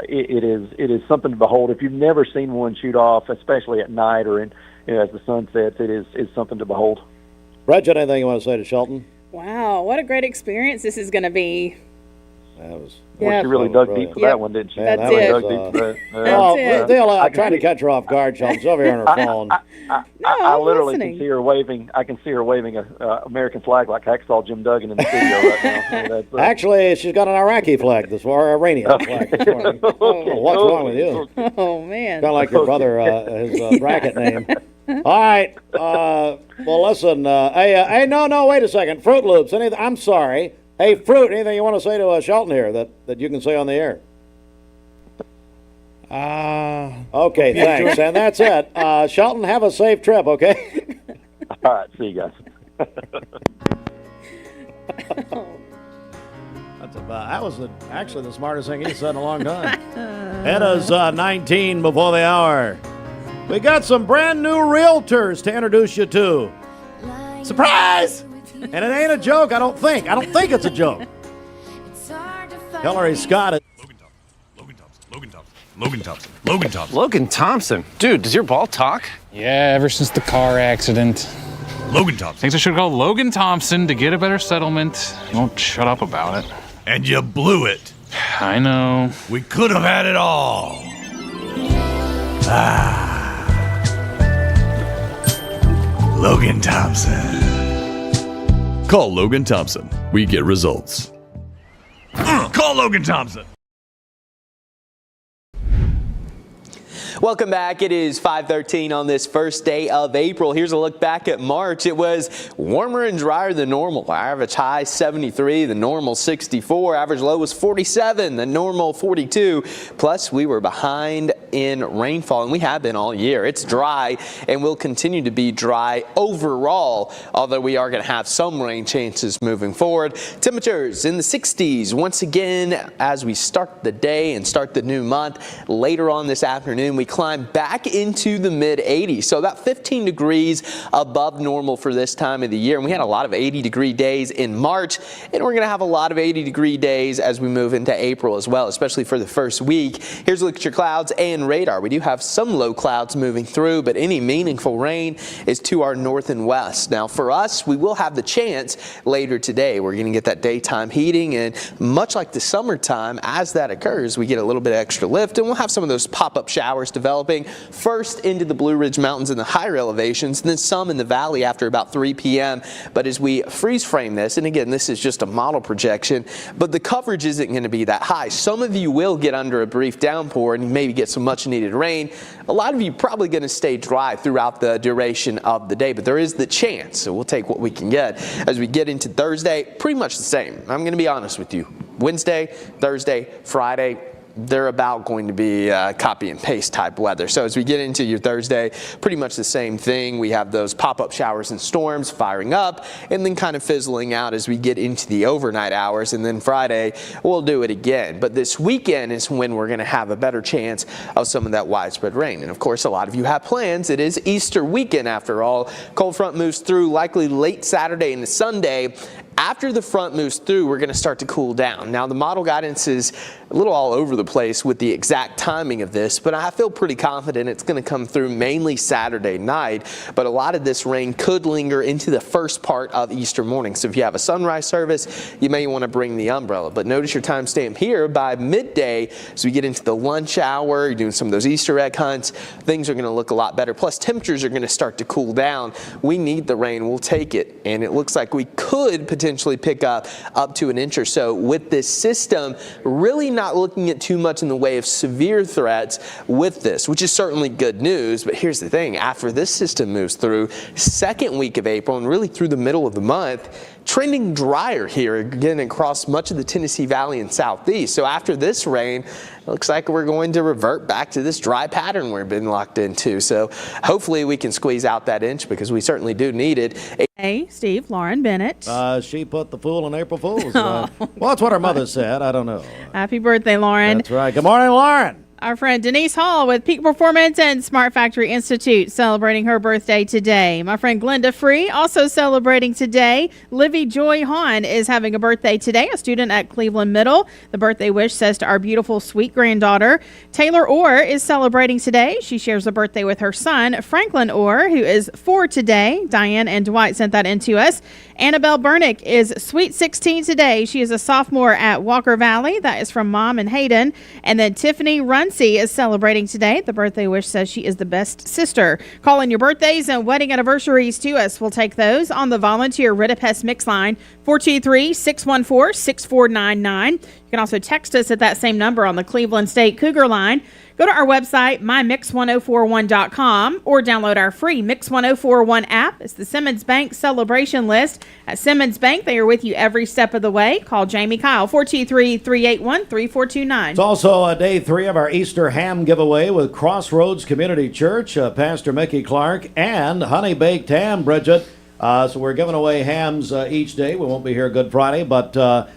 it is something to behold. If you've never seen one shoot off, especially at night or as the sun sets, it's something to behold. Bridget, anything you want to say to Shelton? Wow, what a great experience this is going to be. She really dug deep for that one, didn't she? That's really it. dug deep for that. I'm trying to catch her off guard, Sean. She's over here on her phone. I literally can see her waving. I can see her waving a American flag like Hacksaw Jim Duggan in the studio right now. Actually, she's got an Iraqi flag this morning, or Iranian flag this morning. What's wrong with you? Oh man! Kind of like your brother, his bracket name. All right. Well, listen. Hey, no, wait a second. Fruit Loops. I'm sorry. Hey, Fruit, anything you want to say to Shelton here that you can say on the air? Okay, thanks. And that's it. Shelton, have a safe trip, okay? All right, see you guys. That was actually the smartest thing he said in a long time. It is 19 before the hour. We got some brand new realtors to introduce you to. Surprise! And it ain't a joke, I don't think. I don't think it's a joke. Hillary Scott. Logan Thompson. Dude, does your ball talk? Yeah, ever since the car accident. Logan Thompson. Thinks I should call Logan Thompson to get a better settlement. He won't shut up about it. And you blew it. I know. We could have had it all. Logan Thompson. Call Logan Thompson. We get results. Call Logan Thompson. Welcome back. It is 5:13 on this first day of April. Here's a look back at March. It was warmer and drier than normal. Average high 73, the normal 64. Average low was 47, the normal 42. Plus, we were behind in rainfall, and we have been all year. It's dry and will continue to be dry overall, although we are going to have some rain chances moving forward. Temperatures in the 60s once again as we start the day and start the new month. Later on this afternoon, we climb back into the mid 80s, so about 15 degrees above normal for this time of the year. And we had a lot of 80-degree days in March, and we're going to have a lot of 80-degree days as we move into April as well, especially for the first week. Here's a look at your clouds and radar. We do have some low clouds moving through, but any meaningful rain is to our north and west. Now for us, we will have the chance later today. We're going to get that daytime heating, and much like the summertime, as that occurs, we get a little bit of extra lift, and we'll have some of those pop-up showers developing first into the Blue Ridge Mountains in the higher elevations, and then some in the valley after about 3 p.m. But as we freeze frame this, and again, this is just a model projection, but the coverage isn't going to be that high. Some of you will get under a brief downpour and maybe get some much needed rain. A lot of you probably going to stay dry throughout the duration of the day, but there is the chance, so we'll take what we can get. As we get into Thursday, pretty much the same. I'm going to be honest with you. Wednesday, Thursday, Friday, they're about going to be copy and paste type weather. So as we get into your Thursday, pretty much the same thing. We have those pop-up showers and storms firing up and then kind of fizzling out as we get into the overnight hours. And then Friday, we'll do it again. But this weekend is when we're going to have a better chance of some of that widespread rain. And of course, a lot of you have plans. It is Easter weekend after all. Cold front moves through likely late Saturday into Sunday. After the front moves through, we're going to start to cool down. Now, the model guidance is a little all over the place with the exact timing of this, but I feel pretty confident it's going to come through mainly Saturday night. But a lot of this rain could linger into the first part of Easter morning. So if you have a sunrise service, you may want to bring the umbrella. But notice your timestamp here by midday as we get into the lunch hour, you're doing some of those Easter egg hunts, things are going to look a lot better. Plus, temperatures are going to start to cool down. We need the rain. We'll take it. And it looks like we could potentially pick up to an inch or so with this system. Really not looking at too much in the way of severe threats with this, which is certainly good news. But here's the thing, after this system moves through, second week of April and really through the middle of the month, trending drier here again across much of the Tennessee Valley and Southeast. So after this rain, it looks like we're going to revert back to this dry pattern we've been locked into. So hopefully we can squeeze out that inch because we certainly do need it. Hey, Steve, Lauren Bennett. She put the fool in April Fool's. Well, that's what her mother said. I don't know. Happy birthday, Lauren. That's right. Good morning, Lauren. Our friend Denise Hall with Peak Performance and Smart Factory Institute celebrating her birthday today. My friend Glenda Free also celebrating today. Livy Joy Hahn is having a birthday today, a student at Cleveland Middle. The birthday wish says to our beautiful, sweet granddaughter. Taylor Orr is celebrating today. She shares a birthday with her son, Franklin Orr, who is 4 today. Diane and Dwight sent that in to us. Annabelle Burnick is sweet 16 today. She is a sophomore at Walker Valley. That is from Mom and Hayden. And then Tiffany Runcie is celebrating today. The birthday wish says she is the best sister. Call in your birthdays and wedding anniversaries to us. We'll take those on the volunteer Ridipest Mix line, 423-614-6499. You can also text us at that same number on the Cleveland State Cougar line. Go Go to our website, mymix1041.com, or download our free Mix 1041 app. It's the Simmons Bank celebration list. At Simmons Bank, they are with you every step of the way. Call Jamie Kyle, 423-381-3429. It's also day 3 of our Easter ham giveaway with Crossroads Community Church, Pastor Mickey Clark, and Honey Baked Ham, Bridget. So we're giving away hams each day. We won't be here Good Friday, but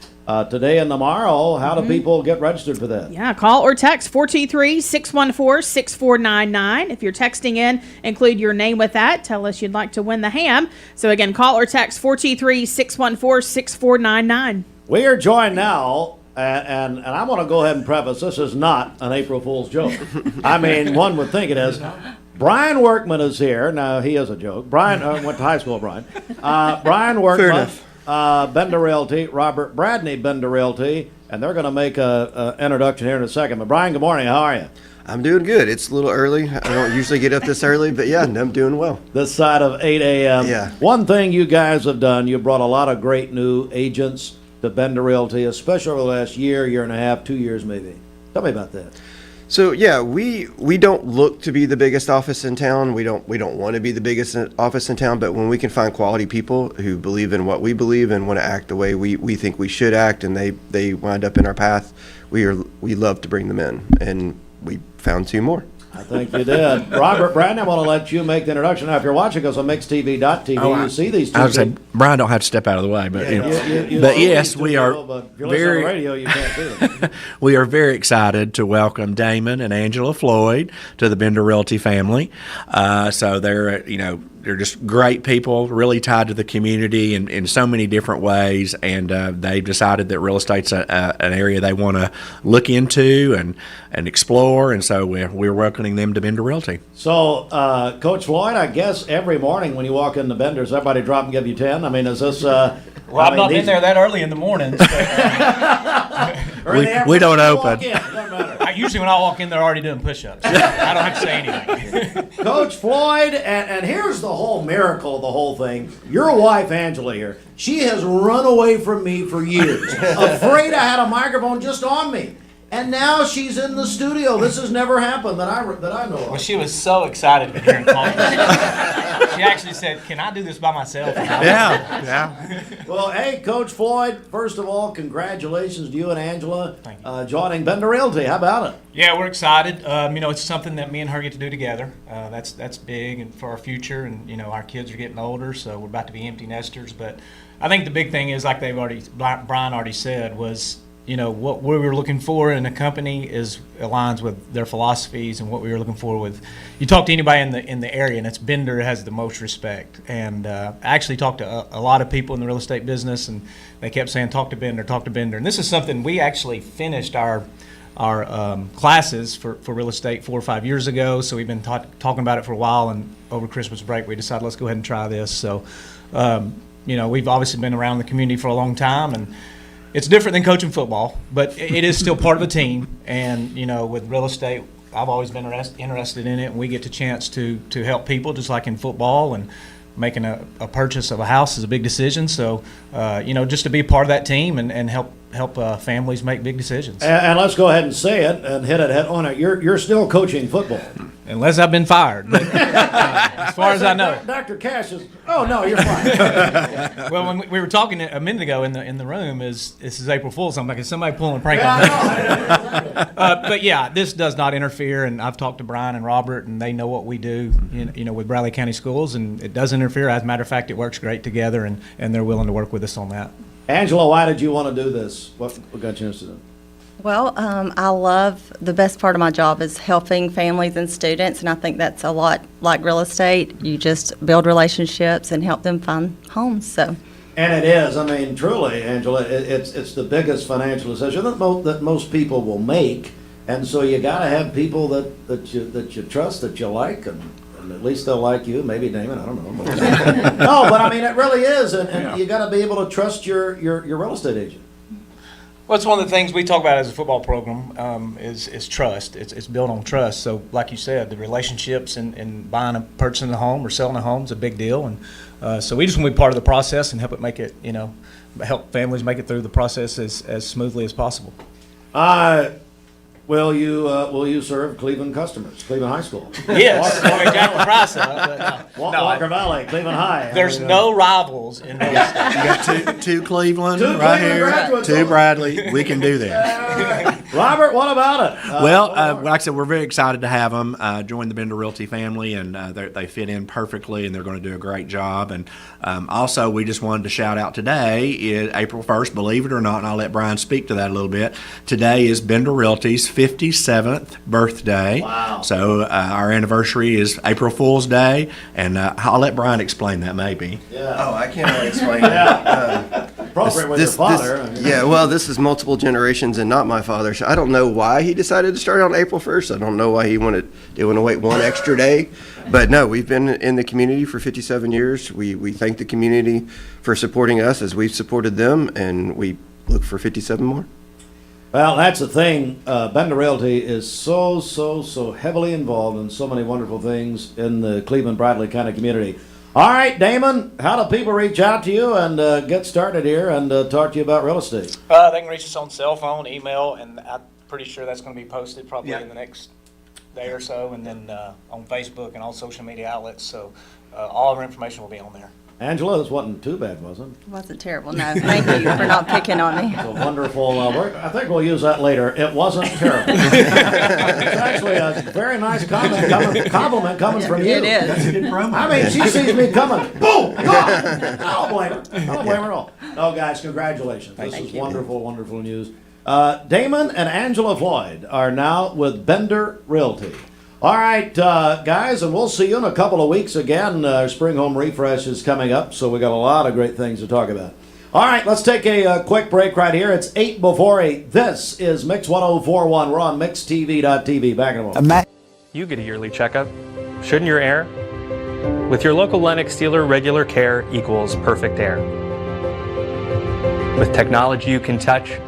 today and tomorrow, how do people get registered for that? Yeah, call or text 423-614-6499. If you're texting in, include your name with that. Tell us you'd like to win the ham. So again, call or text 423-614-6499. We are joined now, and I want to go ahead and preface, this is not an April Fool's joke. I mean, one would think it is. Brian Workman is here. Now, he is a joke. Brian went to high school, Brian. Brian Workman, Bender Realty, Robert Bradney, Bender Realty, and they're going to make an introduction here in a second. But Brian, good morning. How are you? I'm doing good. It's a little early. I don't usually get up this early, but yeah, I'm doing well. This side of 8 a.m. Yeah. One thing you guys have done, you brought a lot of great new agents to Bender Realty, especially over the last year and a half, 2 years maybe. Tell me about that. So yeah, we don't look to be the biggest office in town. We don't want to be the biggest office in town, but when we can find quality people who believe in what we believe and want to act the way we think we should act, and they wind up in our path, we love to bring them in, and we found 2 more. I think you did. Robert Brandon, I want to let you make the introduction. Now, if you're watching us on mixtv.tv, you see these two. I would say Brian don't have to step out of the way, but but yes, we are very. On the radio, you can't do them. We are very excited to welcome Damon and Angela Floyd to the Bender Realty family. So they're just great people, really tied to the community in so many different ways, and they've decided that real estate's an area they want to look into and explore, and so we're welcoming them to Bender Realty. So, Coach Floyd, I guess every morning when you walk into Bender's, everybody drop and give you 10? I mean, is this... Well, I've not been there that early in the mornings. We don't open. Usually when I walk in, they're already doing push-ups. I don't have to say anything. Coach Floyd, and here's the whole miracle of the whole thing. Your wife, Angela, here, she has run away from me for years, afraid I had a microphone just on me. And now she's in the studio. This has never happened that I know of. Well, she was so excited to hear him talk. She actually said, "Can I do this by myself?" Yeah. Well, hey, Coach Floyd, first of all, congratulations to you and Angela joining Bender Realty. How about it? Yeah, we're excited. It's something that me and her get to do together. That's big and for our future, and our kids are getting older, so we're about to be empty nesters. But I think the big thing is, like Brian already said, was what we were looking for in a company aligns with their philosophies and what we were looking for with. You talk to anybody in the area, and it's Bender has the most respect. And I actually talked to a lot of people in the real estate business, and they kept saying, "Talk to Bender, talk to Bender." And this is something we actually finished our classes for real estate 4 or 5 years ago. So we've been talking about it for a while, and over Christmas break we decided let's go ahead and try this. So we've obviously been around the community for a long time, and it's different than coaching football, but it is still part of a team. And with real estate, I've always been interested in it, and we get the chance to help people, just like in football. And making a purchase of a house is a big decision. So just to be part of that team and help families make big decisions. And let's go ahead and say it and hit it head on it. You're still coaching football, unless I've been fired. But, as far as I know, Dr. Cash is. Oh no, you're fine. Well, when we were talking a minute ago in the room, this is April Fool's. I'm like, is somebody pulling a prank on me? But yeah, this does not interfere. And I've talked to Brian and Robert, and they know what we do. With Bradley County Schools, and it doesn't interfere. As a matter of fact, it works great together, and they're willing to work with us on that. Angela, why did you want to do this? What got you interested in it? Well, I love, the best part of my job is helping families and students, and I think that's a lot like real estate. You just build relationships and help them find homes. So. And it is. I mean, truly, Angela, it's the biggest financial decision that most people will make, and so you got to have people that you trust, that you like, and at least they'll like you. Maybe Damon, I don't know. No, but I mean, it really is, and you got to be able to trust your real estate agent. Well, it's one of the things we talk about as a football program is trust. It's built on trust. So, like you said, the relationships and purchasing a home or selling a home is a big deal, and so we just want to be part of the process and help help families make it through the process as smoothly as possible. Will you serve Cleveland customers, Cleveland High School? Yes, or Jackson Price. Walker Valley, Cleveland High. There's no rivals in those states. You got two Cleveland Two right Cleveland here, graduates. two Bradley. We can do that. Robert, what about it? Like I said, we're very excited to have them join the Bender Realty family, and they fit in perfectly, and they're going to do a great job. And also, we just wanted to shout out today is April 1st, believe it or not, and I'll let Brian speak to that a little bit. Today is Bender Realty's 57th birthday. Wow. So our anniversary is April Fool's Day, and I'll let Brian explain that maybe. Yeah. Oh, I can't really explain that. Appropriate with your father. This is multiple generations and not my father. So I don't know why he decided to start on April 1st. I don't know why he wanted to wait one extra day. But no, we've been in the community for 57 years. We thank the community for supporting us as we've supported them, and we look for 57 more. Well, that's the thing. Bender Realty is so heavily involved in so many wonderful things in the Cleveland-Bradley kind of community. All right, Damon, how do people reach out to you and get started here and talk to you about real estate? They can reach us on cell phone, email, and I'm pretty sure that's going to be posted probably in the next day or so, and then on Facebook and all social media outlets. So all of our information will be on there. Angela, this wasn't too bad, was it? It wasn't terrible, no. Thank you for not picking on me. It's a wonderful work. I think we'll use that later. It wasn't terrible. It's actually a very nice compliment coming from you. It is. That's a good promo. I mean, she sees me coming. Boom! Gone! I don't blame her. I don't blame her at all. No, guys, congratulations. This is wonderful, wonderful news. Damon and Angela Floyd are now with Bender Realty. All right, guys, and we'll see you in a couple of weeks again. Spring Home Refresh is coming up, so we got a lot of great things to talk about. All right, let's take a quick break right here. It's 8 before 8. This is Mix 104.1. We're on MixTV.tv. Back in a moment. You get a yearly checkup. Shouldn't your air? With your local Lennox dealer, regular care equals perfect air. With technology you can touch,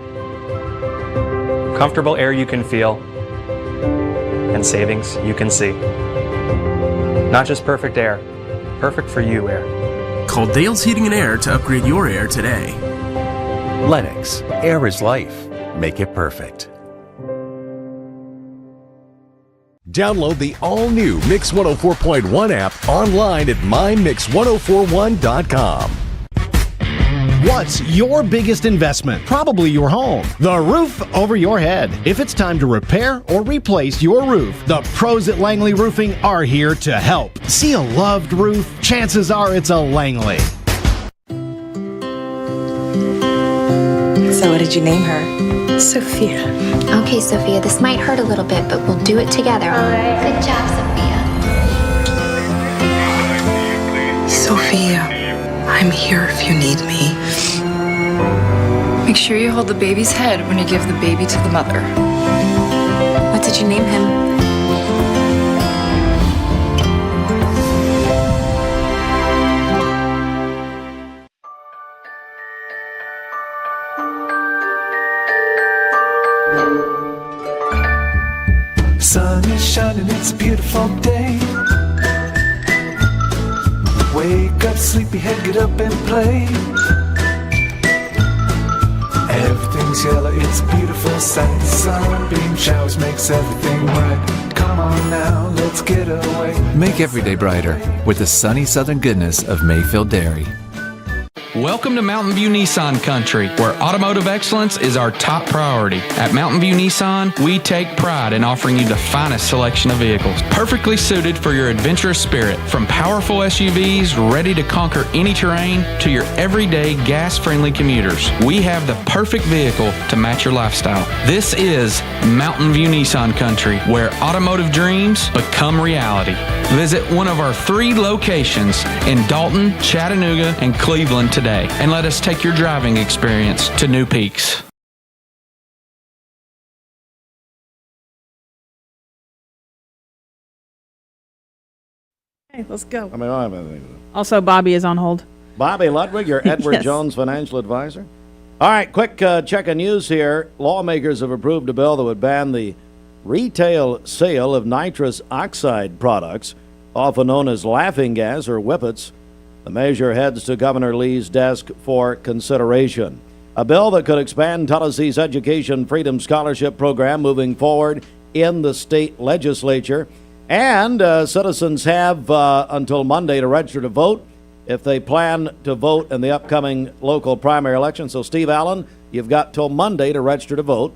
comfortable air you can feel, and savings you can see. Not just perfect air, perfect for you air. Call Dale's Heating and Air to upgrade your air today. Lennox, air is life. Make it perfect. Download the all-new Mix 104.1 app online at mymix1041.com. What's your biggest investment? Probably your home. The roof over your head. If it's time to repair or replace your roof, the pros at Langley Roofing are here to help. See a loved roof? Chances are it's a Langley. So what did you name her? Sophia. Okay, Sophia, this might hurt a little bit, but we'll do it together. All right. Good job, Sophia. Sophia, I'm here if you need me. Make sure you hold the baby's head when you give the baby to the mother. What did you name him? Sun is shining, it's a beautiful day. Wake up, sleepyhead, get up and play. Everything's yellow, it's a beautiful sight. Sunbeam showers makes everything bright. Come on now, let's get away. Make every day brighter with the sunny southern goodness of Mayfield Dairy. Welcome to Mountain View Nissan Country, where automotive excellence is our top priority. At Mountain View Nissan, we take pride in offering you the finest selection of vehicles, perfectly suited for your adventurous spirit. From powerful SUVs ready to conquer any terrain to your everyday gas-friendly commuters, we have the perfect vehicle to match your lifestyle. This is Mountain View Nissan Country, where automotive dreams become reality. Visit one of our 3 locations in Dalton, Chattanooga, and Cleveland today, and let us take your driving experience to new peaks. Okay, let's go. I mean, I don't have anything to do. Also, Bobby is on hold. Bobby Ludwig, your Edward Yes. Jones financial advisor. All right, quick check of news here. Lawmakers have approved a bill that would ban the retail sale of nitrous oxide products, often known as laughing gas or whippets. The measure heads to Governor Lee's desk for consideration. a bill that could expand Tennessee's Education Freedom Scholarship Program moving forward in the state legislature. And citizens have until Monday to register to vote if they plan to vote in the upcoming local primary election. So, Steve Allen, you've got till Monday to register to vote.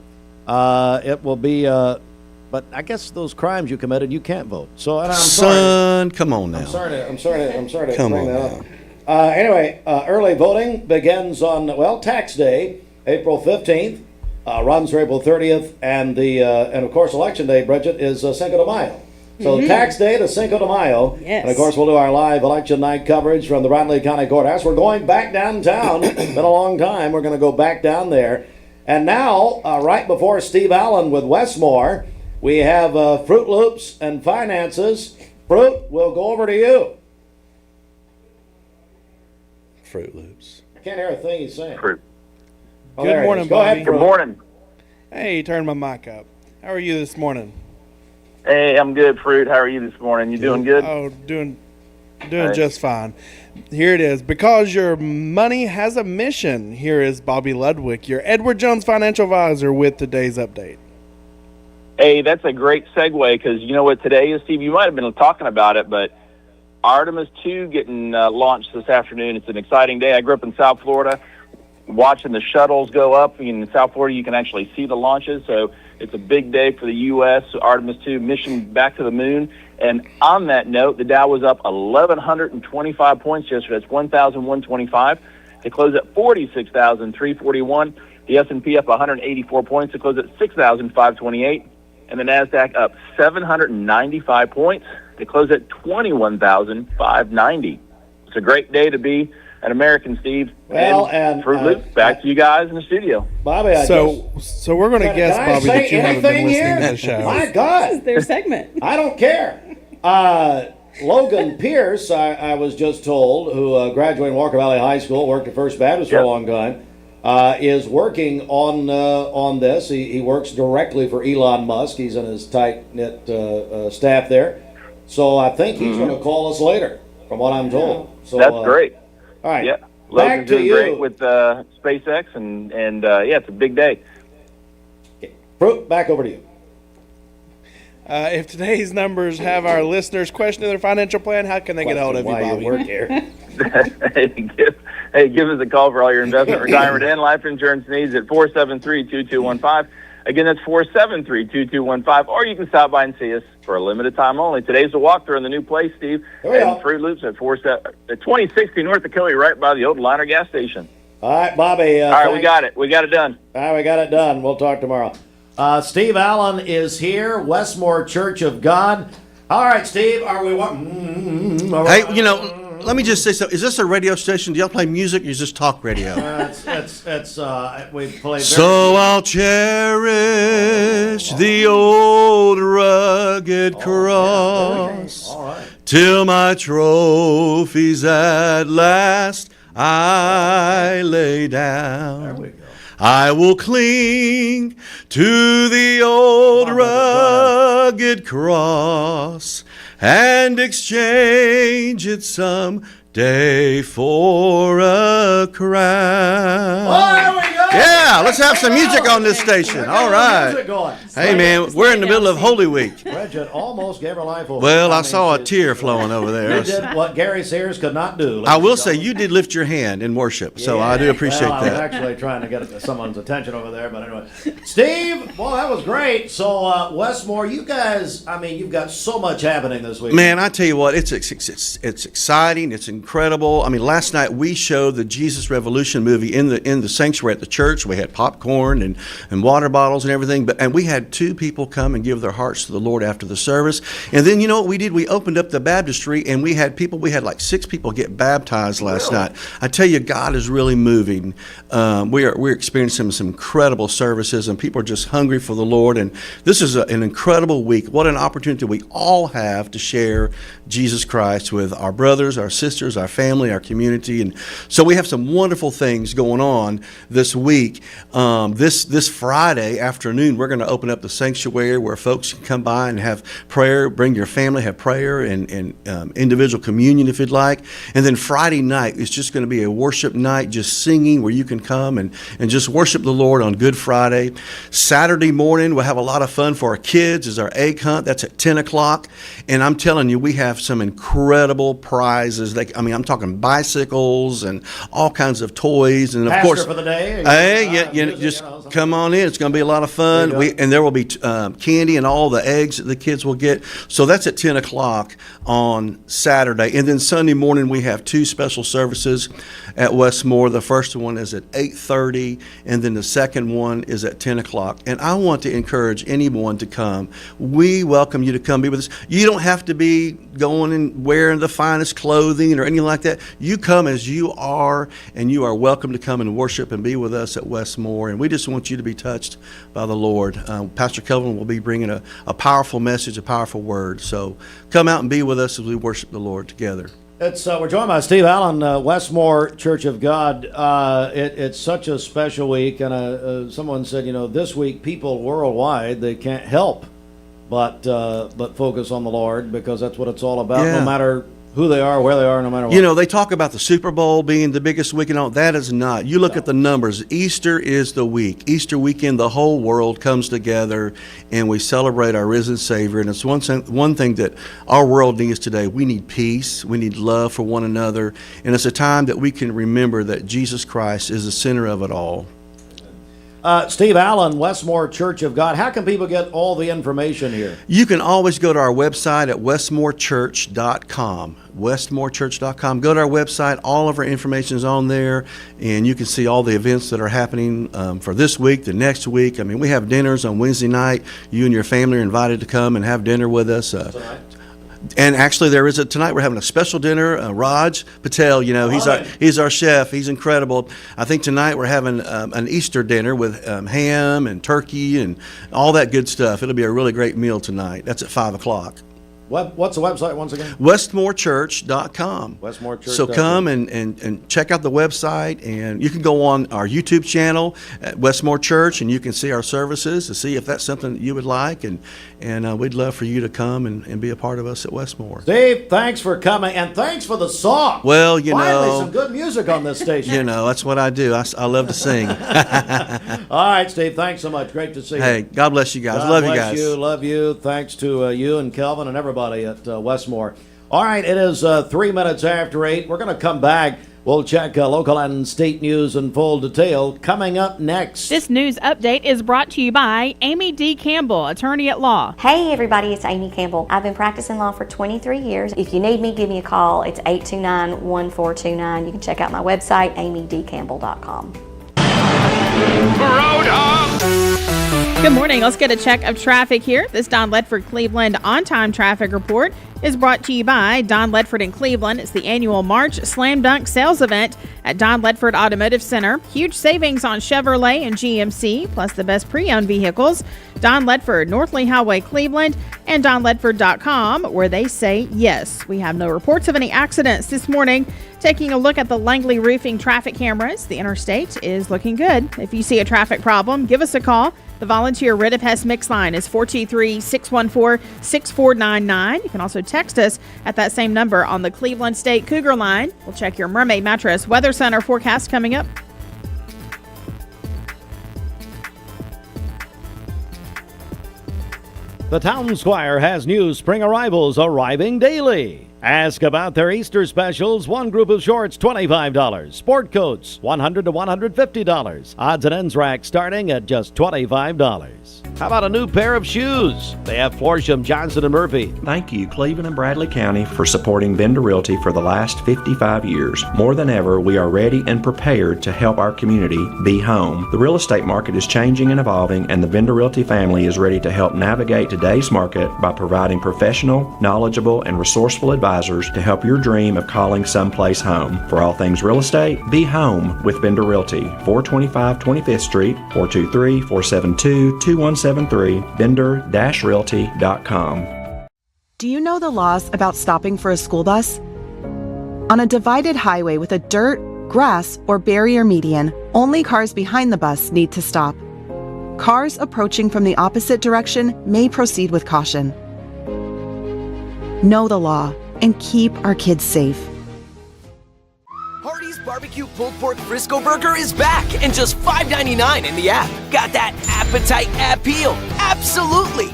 It will be, but I guess those crimes you committed, you can't vote. So, and I'm Son, come on now. I'm sorry to Come bring on that up. Anyway, early voting begins on, tax day, April 15th, runs through April 30th, and of course, election day, Bridget, is Cinco de Mayo. So tax day to Cinco de Mayo. Yes. And of course, we'll do our live election night coverage from the Bradley County Courthouse. We're going back downtown. Been a long time. We're going to go back down there. And now, right before Steve Allen with Westmore, we have Fruit Loops and Finances. Fruit, we'll go over to you. Fruit Loops. I can't hear a thing he's saying. Fruit. Oh, there Good he morning, is. Go Bobby. ahead, Fruit. Good morning. Hey, turn my mic up. How are you this morning? Hey, I'm good, Fruit. How are you this morning? You doing good? Oh, doing just fine. Here it is. Because your money has a mission. Here is Bobby Ludwig, your Edward Jones financial advisor, with today's update. Hey, that's a great segue because you know what today is, Steve? You might have been talking about it, but Artemis 2 getting launched this afternoon. It's an exciting day. I grew up in South Florida watching the shuttles go up. In South Florida, you can actually see the launches, so it's a big day for the U.S. Artemis 2 mission back to the moon. And on that note, the Dow was up 1,125 points yesterday. That's 1,125. It closed at 46,341. The S&P up 184 points. It closed at 6,528. And the NASDAQ up 795 points. It closed at 21,590. It's a great day to be an American, Steve. Well, and Fruit Loops, back to you guys in the studio. Bobby, So we're going to guess, Bobby, that you haven't been listening to the show. My God. This is their segment. I don't care. Logan Pierce, I was just told, who graduated Walker Valley High School, worked at First Baptist for a long time, is working on this. He works directly for Elon Musk. He's in his tight-knit staff there. So I think he's going to call us later, from what I'm told. So That's great. All right. Yeah. Back Logan's to doing you. great with SpaceX, and yeah, it's a big day. Fruit, back over to you. If today's numbers have our listeners questioning their financial plan, how can they get a hold of you, Bobby? Work here. Give us a call for all your investment, retirement, and life insurance needs at 473-2215. Again, that's 473-2215. Or you can stop by and see us for a limited time only. Today's a walkthrough in the new place, Steve. And Fruit Loops at 2060 North Dakota, right by the old Liner gas station. All right, Bobby. All right, we got it. We got it done. All right, we got it done. We'll talk tomorrow. Steve Allen is here, Westmore Church of God. All right, Steve, are we... Hey, let me just say something. Is this a radio station? Do y'all play music or is this talk radio? We play... So I'll cherish the old rugged cross till my trophies at last I lay down. There we go. I will cling to the old rugged cross and exchange it someday for a crown. Oh, there we go. Yeah, let's have some music on this station. All right. Hey, man, we're in the middle of Holy Week. Bridget almost gave her life over. Well, I saw a tear flowing over there. You did what Gary Sears could not do. I will say you did lift your hand in worship, so I do appreciate I that. was actually trying to get someone's attention over there, but anyway. Steve, well, that was great. So, Westmore, you guys, you've got so much happening this week. Man, I tell you what, it's exciting. It's incredible. Last night we showed the Jesus Revolution movie in the sanctuary at the church. We had popcorn and water bottles and everything, and we had 2 people come and give their hearts to the Lord after the service. And then you know what we did? We opened up the baptistry, and we had like 6 people get baptized last night. I tell you, God is really moving. We're experiencing some incredible services, and people are just hungry for the Lord. And this is an incredible week. What an opportunity we all have to share Jesus Christ with our brothers, our sisters, our family, our community. And so we have some wonderful things going on this week. week. This Friday afternoon, we're going to open up the sanctuary where folks can come by and have prayer. Bring your family, have prayer and individual communion if you'd like. And then Friday night is just going to be a worship night, just singing, where you can come and just worship the Lord on Good Friday. Saturday morning, we'll have a lot of fun for our kids. Is our egg hunt. That's at 10 o'clock. And I'm telling you, we have some incredible prizes. I'm talking bicycles and all kinds of toys. And of Pastor course, for the day. Just come on in. It's going to be a lot of fun. And there will be candy and all the eggs that the kids will get. So that's at 10 o'clock on Saturday. And then Sunday morning, we have two special services at Westmore. The first one is at 8:30, and then the second one is at 10 o'clock. And I want to encourage anyone to come. We welcome you to come be with us. You don't have to be going and wearing the finest clothing or anything like that. You come as you are, and you are welcome to come and worship and be with us at Westmore. And we just want you to be touched by the Lord. Pastor Kelvin will be bringing a powerful message, a powerful word. So come out and be with us as we worship the Lord together. We're joined by Steve Allen, Westmore Church of God. It's such a special week, and someone said, this week people worldwide, they can't help but focus on the Lord, because that's what it's all about. Yeah. No matter who they are, where they are, no matter what. They talk about the Super Bowl being the biggest weekend. No, that is not. You look at the numbers. Easter is the week. Easter weekend, the whole world comes together, and we celebrate our risen Savior. And it's one thing that our world needs today. We need peace. We need love for one another. And it's a time that we can remember that Jesus Christ is the center of it all. Steve Allen, Westmore Church of God. How can people get all the information here? You can always go to our website at westmorechurch.com. westmorechurch.com. Go to our website. All of our information is on there, and you can see all the events that are happening for this week, the next week. We have dinners on Wednesday night. You and your family are invited to come and have dinner with us. And actually, tonight we're having a special dinner. Raj Patel, he's our chef. He's incredible. I think tonight we're having an Easter dinner with ham and turkey and all that good stuff. It'll be a really great meal tonight. That's at 5 o'clock. What's the website once again? westmorechurch.com. Westmorechurch.com. So come and check out the website, and you can go on our YouTube channel at Westmore Church, and you can see our services to see if that's something that you would like, and we'd love for you to come and be a part of us at Westmore. Steve, thanks for coming, and thanks for the song. Well, Finally, some good music on this station. That's what I do. I love to sing. All right, Steve, thanks so much. Great to see you. Hey, God bless you guys. Love you guys. Love you. Thanks to you and Kelvin and everybody at Westmore. All right, it is 3 minutes after 8. We're going to come back. We'll check local and state news in full detail coming up next. This news update is brought to you by Amy D. Campbell, attorney at law. Hey everybody, it's Amy Campbell. I've been practicing law for 23 years. If you need me, give me a call. It's 829-1429. You can check out my website, amydcampbell.com. Good morning. Let's get a check of traffic here. This Don Ledford Cleveland on-time traffic report is brought to you by Don Ledford in Cleveland. It's the annual March Slam Dunk Sales Event at Don Ledford Automotive Center. Huge savings on Chevrolet and GMC, plus the best pre-owned vehicles. Don Ledford, North Lee Highway, Cleveland, and donledford.com, where they say yes. We have no reports of any accidents this morning. Taking a look at the Langley Roofing traffic cameras, the interstate is looking good. If you see a traffic problem, give us a call. The volunteer Rid of Pest Mix line is 423-614-6499. You can also text us at that same number on the Cleveland State Cougar line. We'll check your Mermaid Mattress Weather Center forecast coming up. The Town Squire has new spring arrivals arriving daily. Ask about their Easter specials. One group of shorts, $25. Sport coats, $100 to $150. Odds and ends rack starting at just $25. How about a new pair of shoes? They have Florsham, Johnson & Murphy. Thank you, Cleveland and Bradley County, for supporting Vendor Realty for the last 55 years. More than ever, we are ready and prepared to help our community be home. The real estate market is changing and evolving, and the Vendor Realty family is ready to help navigate today's market by providing professional, knowledgeable, and resourceful advice to help your dream of calling someplace home. For all things real estate, be home with Vendor Realty, 425 25th Street, 423-472-2173, vendor-realty.com. Do you know the laws about stopping for a school bus? On a divided highway with a dirt, grass, or barrier median, only cars behind the bus need to stop. Cars approaching from the opposite direction may proceed with caution. Know the law and keep our kids safe. Hardee's Barbecue Pulled Pork Frisco Burger is back and just $5.99 in the app. Got that appetite appeal? Absolutely.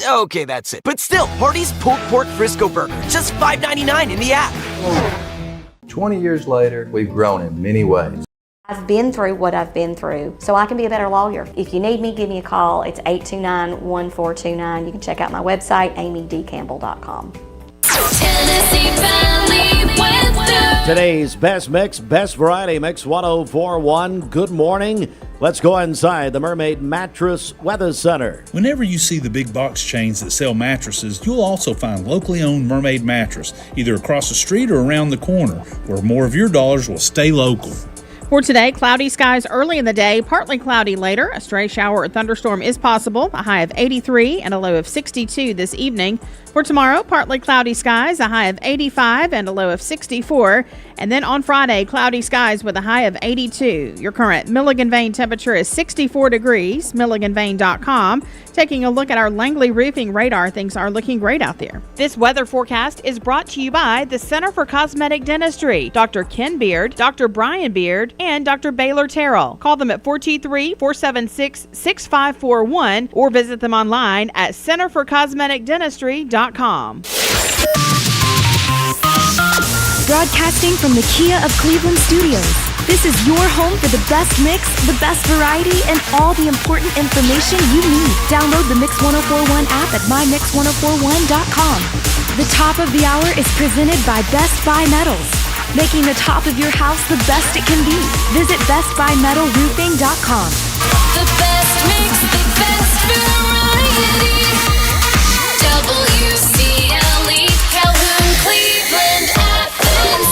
Okay, that's it. But still, Hardee's Pulled Pork Frisco Burger, just $5.99 in the app. 20 years later, we've grown in many ways. I've been through what I've been through, so I can be a better lawyer. If you need me, give me a call. It's 829-1429. You can check out my website, amydcampbell.com. Today's best mix, best variety mix 1041. Good morning. Let's go inside the Mermaid Mattress Weather Center. Whenever you see the big box chains that sell mattresses, you'll also find locally owned Mermaid Mattress, either across the street or around the corner, where more of your dollars will stay local. For today, cloudy skies early in the day, partly cloudy later. A stray shower or thunderstorm is possible. A high of 83 and a low of 62 this evening. For tomorrow, partly cloudy skies, a high of 85 and a low of 64. And then on Friday, cloudy skies with a high of 82. Your current Milligan Vane temperature is 64 degrees, milliganvane.com. Taking a look at our Langley Roofing radar, things are looking great out there. This weather forecast is brought to you by the Center for Cosmetic Dentistry, Dr. Ken Beard, Dr. Brian Beard, and Dr. Baylor Terrell. Call them at 423-476-6541 or visit them online at centerforcosmeticdentistry.com. Broadcasting from the Kia of Cleveland studios. This is your home for the best mix, the best variety, and all the important information you need. Download the Mix 1041 app at mymix1041.com. The top of the hour is presented by Best Buy Metals, making the top of your house the best it can be. Visit bestbuymetalroofing.com. The best mix, the best variety. WCLE, Calhoun, Cleveland, Athens.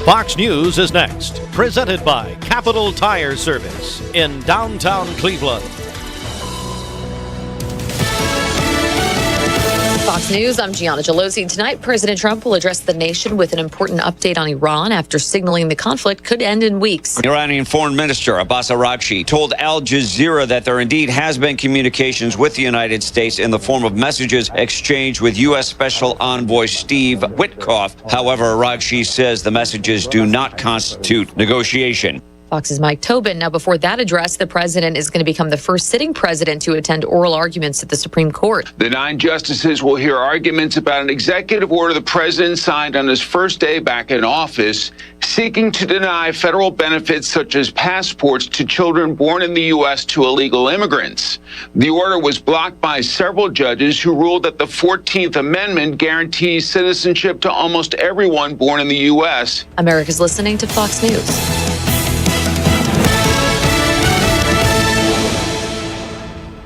Fox News is next, presented by Capital Tire Service in downtown Cleveland. Fox News, I'm Gianna Gelosi. Tonight, President Trump will address the nation with an important update on Iran after signaling the conflict could end in weeks. Iranian Foreign Minister Abbas Araghchi told Al Jazeera that there indeed has been communications with the United States in the form of messages exchanged with U.S. Special Envoy Steve Witkoff. However, Araghchi says the messages do not constitute negotiation. Fox's Mike Tobin. Now, before that address, the president is going to become the first sitting president to attend oral arguments at the Supreme Court. The 9 justices will hear arguments about an executive order the president signed on his first day back in office, seeking to deny federal benefits such as passports to children born in the U.S. to illegal immigrants. The order was blocked by several judges who ruled that the 14th Amendment guarantees citizenship to almost everyone born in the U.S. America's listening to Fox News.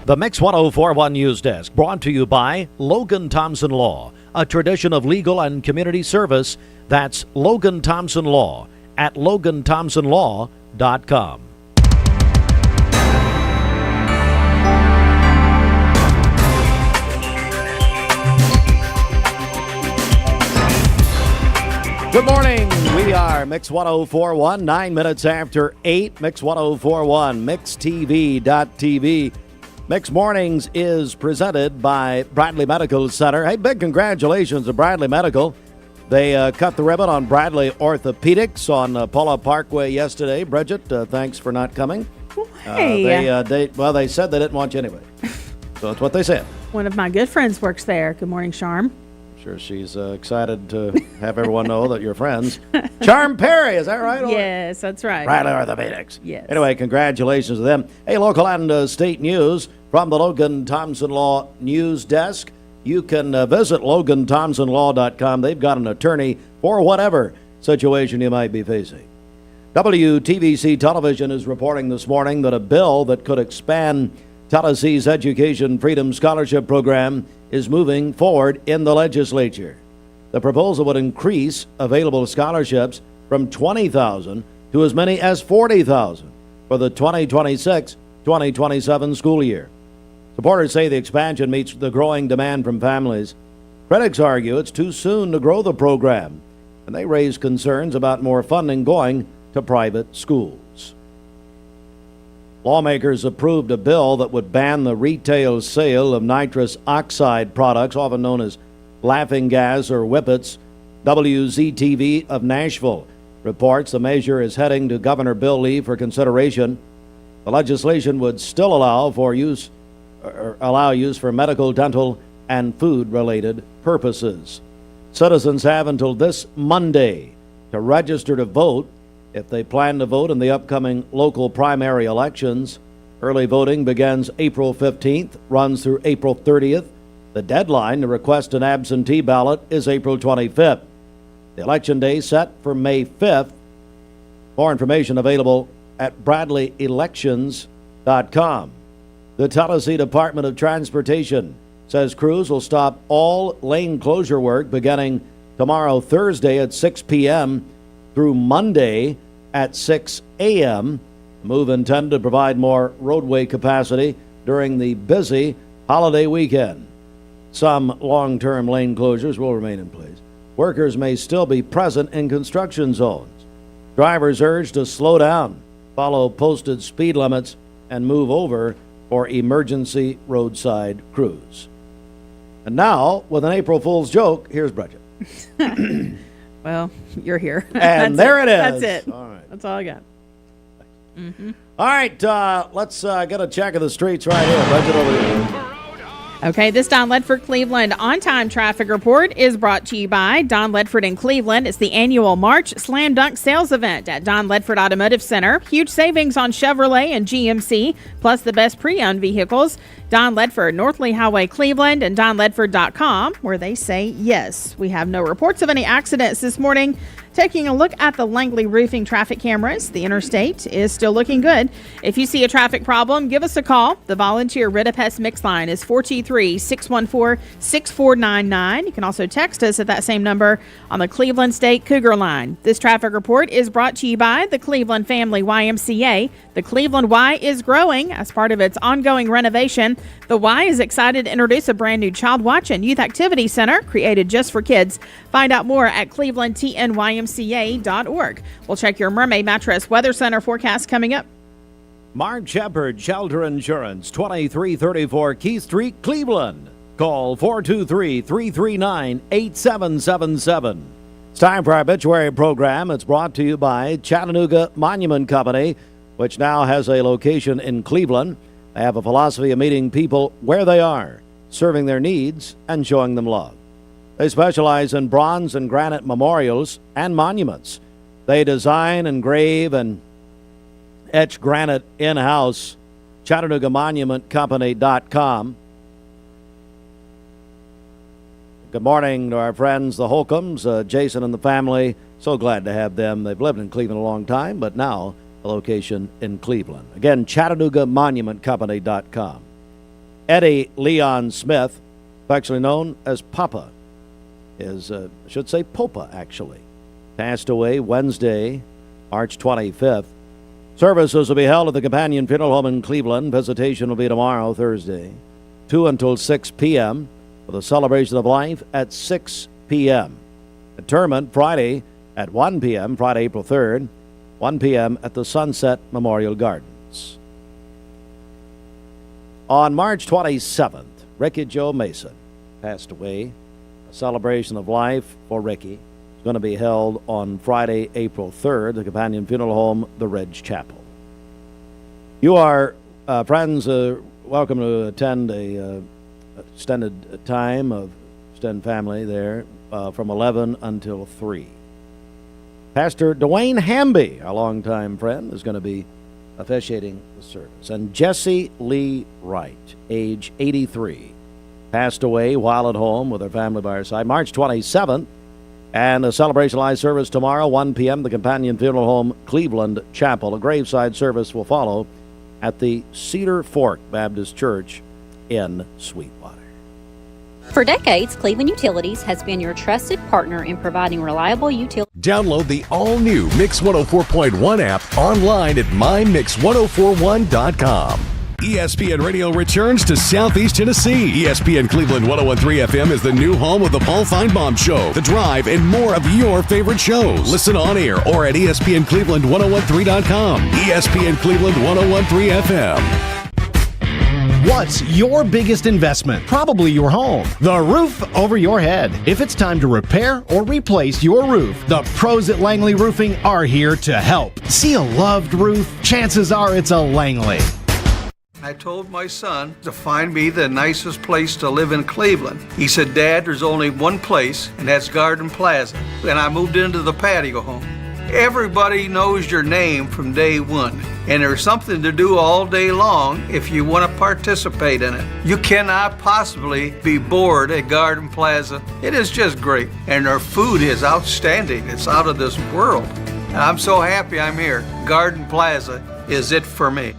The Mix 1041 News Desk, brought to you by Logan Thompson Law, a tradition of legal and community service. That's Logan Thompson Law at loganthompsonlaw.com. Good morning. We are Mix 1041, 9 minutes after 8. Mix 1041, mixtv.tv. Mix Mornings is presented by Bradley Medical Center. Hey, big congratulations to Bradley Medical. They cut the ribbon on Bradley Orthopedics on Paula Parkway yesterday. Bridget, thanks for not coming. Hey. They said they didn't want you anyway. So that's what they said. One of my good friends works there. Good morning, Charm. Sure, she's excited to have everyone know that you're friends. Charm Perry, is that right? Yes, that's right. Bradley Orthopedics. Yes. Anyway, congratulations to them. Hey, local and state news from the Logan Thompson Law News Desk. You can visit loganthompsonlaw.com. They've got an attorney for whatever situation you might be facing. WTVC Television is reporting this morning that a bill that could expand Tennessee's Education Freedom Scholarship Program is moving forward in the legislature. The proposal would increase available scholarships from 20,000 to as many as 40,000 for the 2026-2027 school year. Supporters say the expansion meets the growing demand from families. Critics argue it's too soon to grow the program. and they raised concerns about more funding going to private schools. Lawmakers approved a bill that would ban the retail sale of nitrous oxide products, often known as laughing gas or whippets. WZTV of Nashville reports the measure is heading to Governor Bill Lee for consideration. The legislation would still allow use for medical, dental, and food-related purposes. Citizens have until this Monday to register to vote if they plan to vote in the upcoming local primary elections. Early voting begins April 15th, runs through April 30th. The deadline to request an absentee ballot is April 25th. The election day set for May 5th. More information available at bradleyelections.com. The Tennessee Department of Transportation says crews will stop all lane closure work beginning tomorrow, Thursday at 6 p.m. through Monday at 6 a.m. The move intended to provide more roadway capacity during the busy holiday weekend. Some long-term lane closures will remain in place. Workers may still be present in construction zones. Drivers urged to slow down, follow posted speed limits, and move over for emergency roadside crews. And now, with an April Fool's joke, here's Bridget. Well, you're here. And there it is. That's it. All right. That's all I got. Mm-hmm. All right, let's get a check of the streets right here. Bridget, over to you. Okay, this Don Ledford Cleveland on-time traffic report is brought to you by Don Ledford in Cleveland. It's the annual March Slam Dunk Sales Event at Don Ledford Automotive Center. Huge savings on Chevrolet and GMC, plus the best pre-owned vehicles. Don Ledford, North Lee Highway, Cleveland, and donledford.com, where they say yes. We have no reports of any accidents this morning. Taking a look at the Langley roofing traffic cameras, the interstate is still looking good. If you see a traffic problem, give us a call. The volunteer Ridipest mix line is 423-614-6499. You can also text us at that same number on the Cleveland State Cougar line. This traffic report is brought to you by the Cleveland Family YMCA. The Cleveland Y is growing as part of its ongoing renovation. The Y is excited to introduce a brand new Child Watch and Youth Activity Center created just for kids. Find out more at clevelandtnymca.org. We'll check your Mermaid Mattress Weather Center forecast coming up. Mark Shepard, Shelter Insurance, 2334 Keith Street, Cleveland. Call 423-339-8777. It's time for our obituary program. It's brought to you by Chattanooga Monument Company, which now has a location in Cleveland. They have a philosophy of meeting people where they are, serving their needs, and showing them love. They specialize in bronze and granite memorials and monuments. They design, engrave, and etch granite in-house. ChattanoogaMonumentCompany.com. Good morning to our friends, the Holcombs, Jason and the family. So glad to have them. They've lived in Cleveland a long time, but now a location in Cleveland. Again, ChattanoogaMonumentCompany.com. Eddie Leon Smith, affectionately known as Papa, is, Popa, actually, passed away Wednesday, March 25th. Services will be held at the Companion Funeral Home in Cleveland. Visitation will be tomorrow, Thursday, 2 until 6 p.m., with a celebration of life at 6 p.m. Interment Friday at 1 p.m., Friday, April 3rd, 1 p.m. at the Sunset Memorial Gardens. On March 27th, Ricky Joe Mason passed away. A celebration of life for Ricky is going to be held on Friday, April 3rd, the Companion Funeral Home, the Ridge Chapel. You are, friends, welcome to attend a extended time of extended family there from 11 until 3. Pastor Dwayne Hamby, our longtime friend, is going to be officiating the service. And Jesse Lee Wright, age 83, passed away while at home with her family by her side. March 27th, and a celebration live service tomorrow, 1 p.m., the Companion Funeral Home, Cleveland Chapel. A graveside service will follow at the Cedar Fork Baptist Church in Sweetwater. For decades, Cleveland Utilities has been your trusted partner in providing reliable utility. Download the all-new Mix 104.1 app online at mymix1041.com. ESPN Radio returns to Southeast Tennessee. ESPN Cleveland 101.3 FM is the new home of the Paul Feinbaum Show, The Drive, and more of your favorite shows. Listen on air or at ESPNCleveland1013.com. ESPN Cleveland 101.3 FM. What's your biggest investment? Probably your home. The roof over your head. If it's time to repair or replace your roof, the pros at Langley Roofing are here to help. See a loved roof? Chances are it's a Langley. I told my son to find me the nicest place to live in Cleveland. He said, Dad, there's only one place, and that's Garden Plaza. And I moved into the patio home. Everybody knows your name from day one, and there's something to do all day long if you want to participate in it. You cannot possibly be bored at Garden Plaza. It is just great, and their food is outstanding. It's out of this world. And I'm so happy I'm here. Garden Plaza is it for me.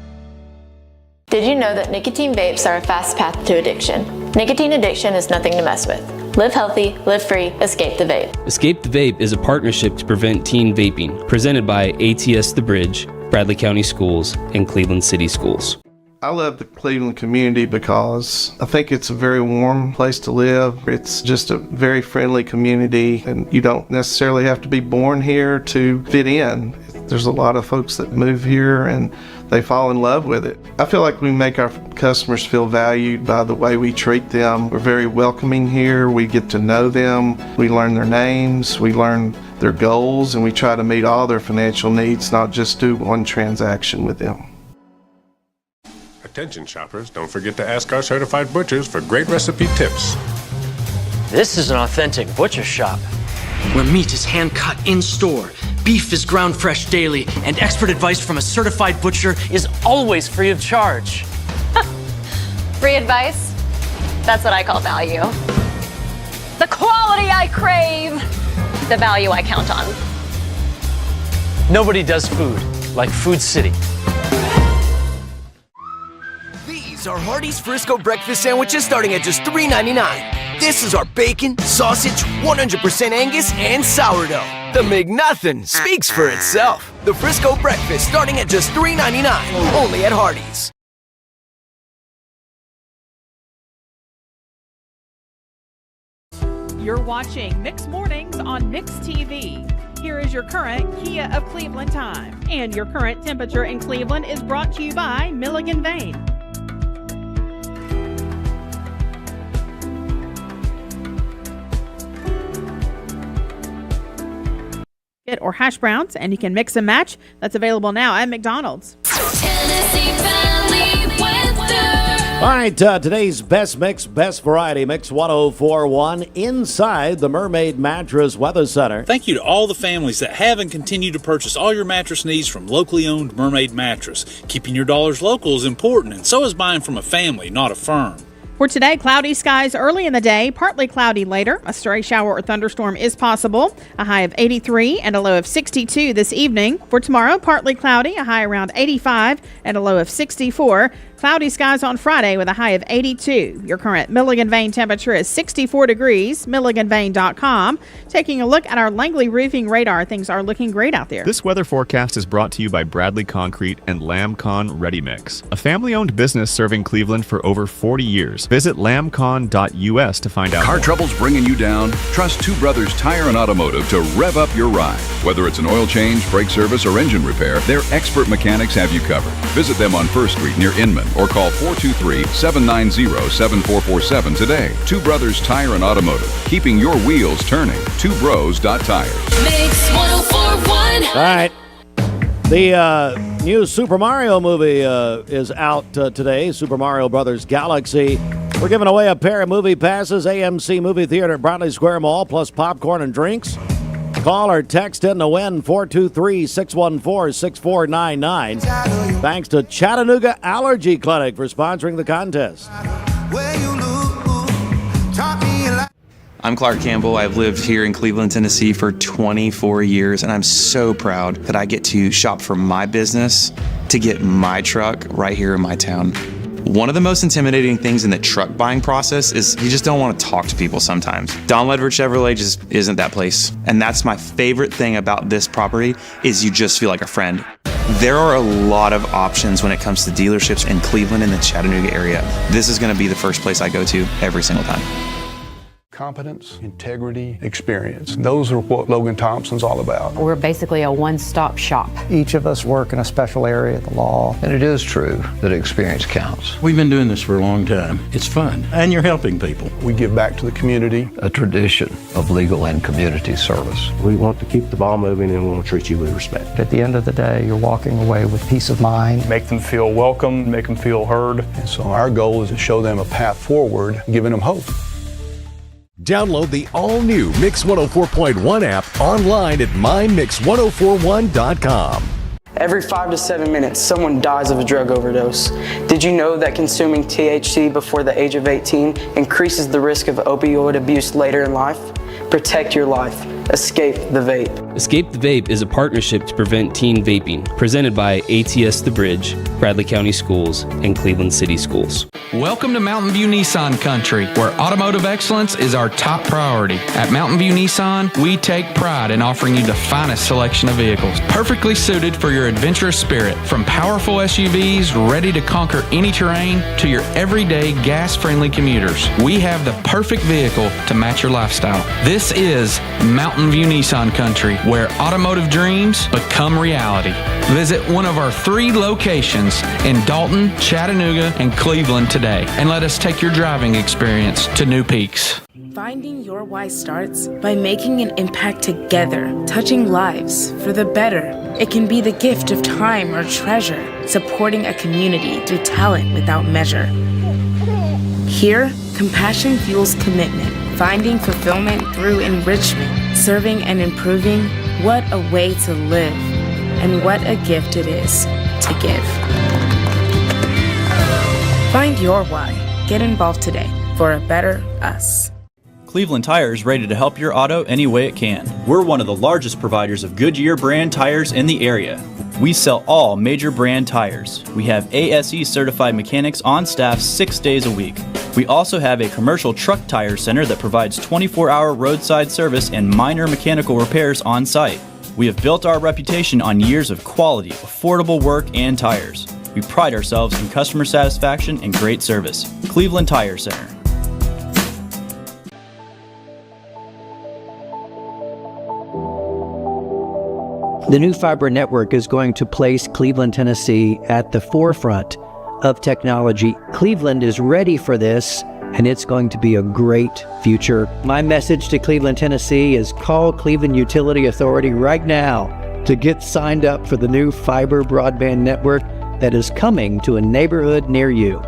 Did you know that nicotine vapes are a fast path to addiction? Nicotine addiction is nothing to mess with. Live healthy, live free, escape the vape. Escape the Vape is a partnership to prevent teen vaping, presented by ATS The Bridge, Bradley County Schools, and Cleveland City Schools. I love the Cleveland community because I think it's a very warm place to live. It's just a very friendly community, and you don't necessarily have to be born here to fit in. There's a lot of folks that move here and they fall in love with it. I feel like we make our customers feel valued by the way we treat them. We're very welcoming here. We get to know them. We learn their names. We learn their goals, and we try to meet all their financial needs, not just do one transaction with them. Attention shoppers, don't forget to ask our certified butchers for great recipe tips. This is an authentic butcher shop, where meat is hand-cut in-store, beef is ground fresh daily, and expert advice from a certified butcher is always free of charge. Free advice? That's what I call value. The quality I crave, the value I count on. Nobody does food like Food City. These are Hardee's Frisco breakfast sandwiches starting at just $3.99. This is our bacon, sausage, 100% Angus, and sourdough. The McNothin' speaks for itself. The Frisco breakfast starting at just $3.99, only at Hardee's. You're watching Mix Mornings on Mix TV. Here is your current Kia of Cleveland time. And your current temperature in Cleveland is brought to you by Milligan Vane. Or hash browns, and you can mix and match. That's available now at McDonald's. Tennessee Valley weather. All right, today's best mix, best variety, Mix 104.1 inside the Mermaid Mattress Weather Center. Thank you to all the families that have and continue to purchase all your mattress needs from locally owned Mermaid Mattress. Keeping your dollars local is important, and so is buying from a family, not a firm. For today, cloudy skies early in the day, partly cloudy later. A stray shower or thunderstorm is possible. A high of 83 and a low of 62 this evening. For tomorrow, partly cloudy, a high around 85 and a low of 64. Cloudy skies on Friday with a high of 82. Your current Milligan Vane temperature is 64 degrees. MilliganVane.com. Taking a look at our Langley roofing radar, things are looking great out there. This weather forecast is brought to you by Bradley Concrete and LambCon Ready Mix, a family-owned business serving Cleveland for over 40 years. Visit lambcon.us to find out Car more. trouble's bringing you down? Trust Two Brothers Tire and Automotive to rev up your ride. Whether it's an oil change, brake service, or engine repair, their expert mechanics have you covered. Visit them on 1st Street near Inman or call 423-790-7447 today. Two Brothers Tire and Automotive, keeping your wheels turning. TwoBros.tires. Mix 104.1. All right. The new Super Mario movie is out today, Super Mario Brothers Galaxy. We're giving away a pair of movie passes, AMC Movie Theater at Bradley Square Mall, plus popcorn and drinks. Call or text in to win 423-614-6499. Thanks to Chattanooga Allergy Clinic for sponsoring the contest. I'm Clark Campbell. I've lived here in Cleveland, Tennessee for 24 years, and I'm so proud that I get to shop for my business to get my truck right here in my town. One of the most intimidating things in the truck buying process is you just don't want to talk to people sometimes. Don Ledford Chevrolet just isn't that place. And that's my favorite thing about this property is you just feel like a friend. There are a lot of options when it comes to dealerships in Cleveland and the Chattanooga area. This is going to be the first place I go to every single time. Competence, integrity, experience. Those are what Logan Thompson's all about. We're basically a one-stop shop. Each of us work in a special area of the law. And it is true that experience counts. We've been doing this for a long time. It's fun, and you're helping people. We give back to the community. A tradition of legal and community service. We want to keep the ball moving, and we want to treat you with respect. At the end of the day, you're walking away with peace of mind. Make them feel welcome, make them feel heard. And so our goal is to show them a path forward, giving them hope. Download the all-new Mix 104.1 app online at mymix1041.com. Every 5 to 7 minutes, someone dies of a drug overdose. Did you know that consuming THC before the age of 18 increases the risk of opioid abuse later in life? Protect your life. Escape the Vape. Escape the Vape is a partnership to prevent teen vaping, presented by ATS The Bridge, Bradley County Schools, and Cleveland City Schools. Welcome to Mountain View Nissan Country, where automotive excellence is our top priority. At Mountain View Nissan, we take pride in offering you the finest selection of vehicles, perfectly suited for your adventurous spirit. From powerful SUVs ready to conquer any terrain to your everyday gas-friendly commuters, we have the perfect vehicle to match your lifestyle. This is Mountain View Nissan Country, where automotive dreams become reality. Visit one of our 3 locations in Dalton, Chattanooga, and Cleveland today, and let us take your driving experience to new peaks. Finding your why starts by making an impact together, touching lives for the better. It can be the gift of time or treasure, supporting a community through talent without measure. Here, compassion fuels commitment, finding fulfillment through enrichment, serving and improving. What a way to live, and what a gift it is to give. Find your why. Get involved today for a better us. Cleveland Tire is ready to help your auto any way it can. We're one of the largest providers of Goodyear brand tires in the area. We sell all major brand tires. We have ASE certified mechanics on staff 6 days a week. We also have a commercial truck tire center that provides 24-hour roadside service and minor mechanical repairs on site. We have built our reputation on years of quality, affordable work and tires. We pride ourselves in customer satisfaction and great service. Cleveland Tire Center. The new fiber network is going to place Cleveland, Tennessee at the forefront of technology. Cleveland is ready for this, and it's going to be a great future. My message to Cleveland, Tennessee is call Cleveland Utility Authority right now to get signed up for the new fiber broadband network that is coming to a neighborhood near you.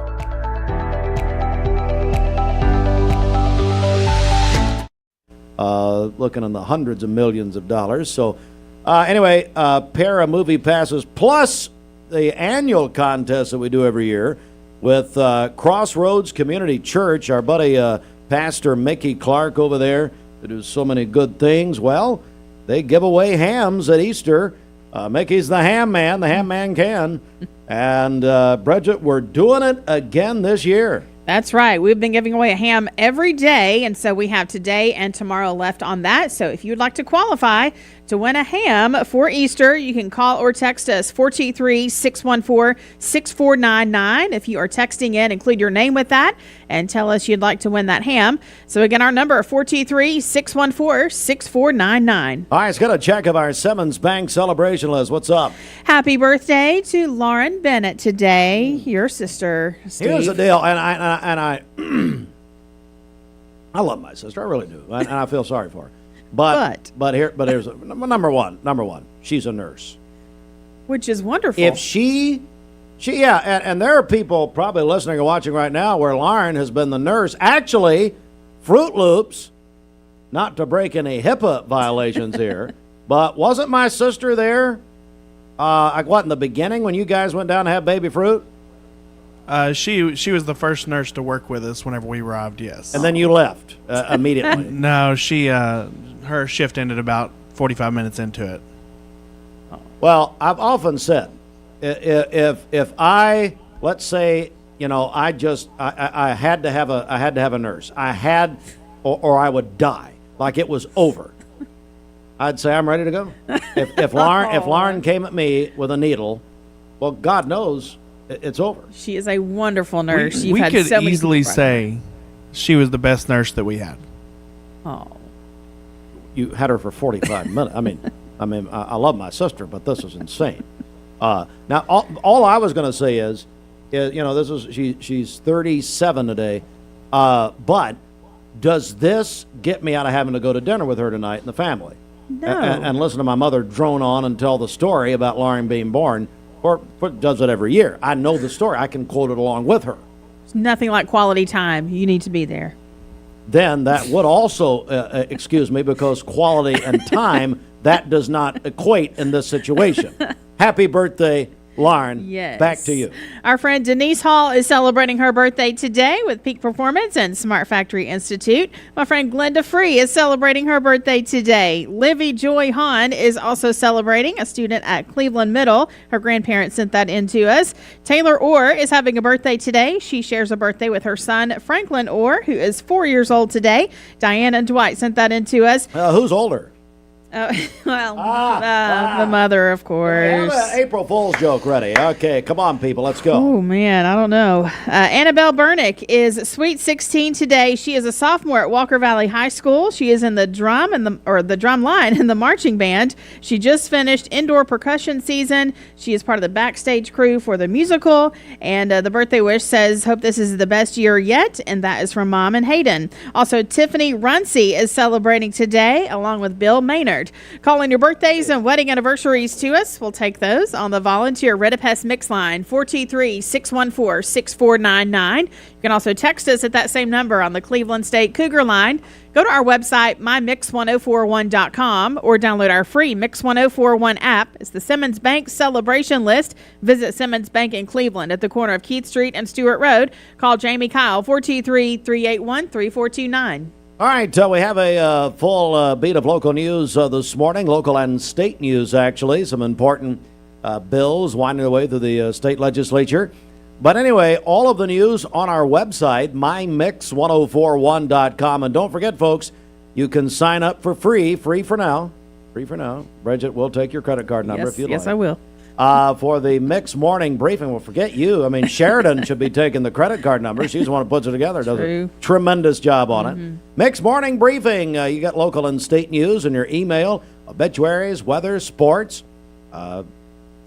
Looking in the hundreds of millions of dollars. So anyway, pair of movie passes plus the annual contest that we do every year with Crossroads Community Church. Our buddy Pastor Mickey Clark over there that does so many good things. Well, they give away hams at Easter. Mickey's the ham man. The ham man can. And Bridget, we're doing it again this year. That's right. We've been giving away a ham every day, and so we have today and tomorrow left on that. So if you'd like to qualify to win a ham for Easter, you can call or text us 423-614-6499. If you are texting in, include your name with that and tell us you'd like to win that ham. So again, our number 423-614-6499. All right, let's get a check of our Simmons Bank celebration list. What's up? Happy birthday to Lauren Bennett today, your sister, Steve. Here's the deal, and I I love my sister, I really do, and I feel sorry for her. But here's number one. She's a nurse, which is wonderful. If she and there are people probably listening or watching right now where Lauren has been the nurse. Actually, Fruit Loops, not to break any HIPAA violations here, but wasn't my sister there? In the beginning when you guys went down to have baby fruit? She was the first nurse to work with us whenever we arrived, yes. And then you left immediately? No, her shift ended about 45 minutes into it. Well, I've often said, if I, let's say, I had to have a nurse. I had, or I would die, like it was over. I'd say I'm ready to go. If Lauren came at me with a needle, well, God knows it's over. She is a wonderful nurse. We could easily say she was the best nurse that we had. Oh. You had her for 45 minutes. I mean, I love my sister, but this is insane. Now, all I was going to say is, she's 37 today, but does this get me out of having to go to dinner with her tonight and the family? No. And listen to my mother drone on and tell the story about Lauren being born, or does it every year? I know the story. I can quote it along with her. It's nothing like quality time. You need to be there. Then that would also excuse me, because quality and time, that does not equate in this situation. Happy birthday, Lauren. Yes. Back to you. Our friend Denise Hall is celebrating her birthday today with Peak Performance and Smart Factory Institute. My friend Glenda Free is celebrating her birthday today. Livy Joy Hahn is also celebrating, a student at Cleveland Middle. Her grandparents sent that in to us. Taylor Orr is having a birthday today. She shares a birthday with her son, Franklin Orr, who is 4 years old today. Diana and Dwight sent that in to us. Who's older? The mother, of course. Have an April Fool's joke ready. Okay, come on, people, let's go. Oh, man, I don't know. Annabelle Burnick is sweet 16 today. She is a sophomore at Walker Valley High School. She is in the drum the drum line in the marching band. She just finished indoor percussion season. She is part of the backstage crew for the musical. And the birthday wish says, hope this is the best year yet. And that is from Mom and Hayden. Also, Tiffany Runcie is celebrating today, along with Bill Maynard. Calling your birthdays and wedding anniversaries to us. We'll take those on the volunteer Redipest Mix line, 423-614-6499. You can also text us at that same number on the Cleveland State Cougar line. Go to our website, mymix1041.com, or download our free Mix 1041 app. It's the Simmons Bank celebration list. Visit Simmons Bank in Cleveland at the corner of Keith Street and Stewart Road. Call Jamie Kyle, 423-381-3429. All right, we have a full beat of local news this morning, local and state news, actually. Some important bills winding their way through the state legislature. But anyway, all of the news on our website, mymix1041.com. And don't forget, folks, you can sign up for free for now. Bridget will take your credit card number if you'd like. Yes, I will. For the Mix Morning Briefing. Well, forget you. I mean, Sheridan should be taking the credit card number. She's the one who puts it together. Does a tremendous job on it. Mix Morning Briefing. You get local and state news in your email, obituaries, weather, sports.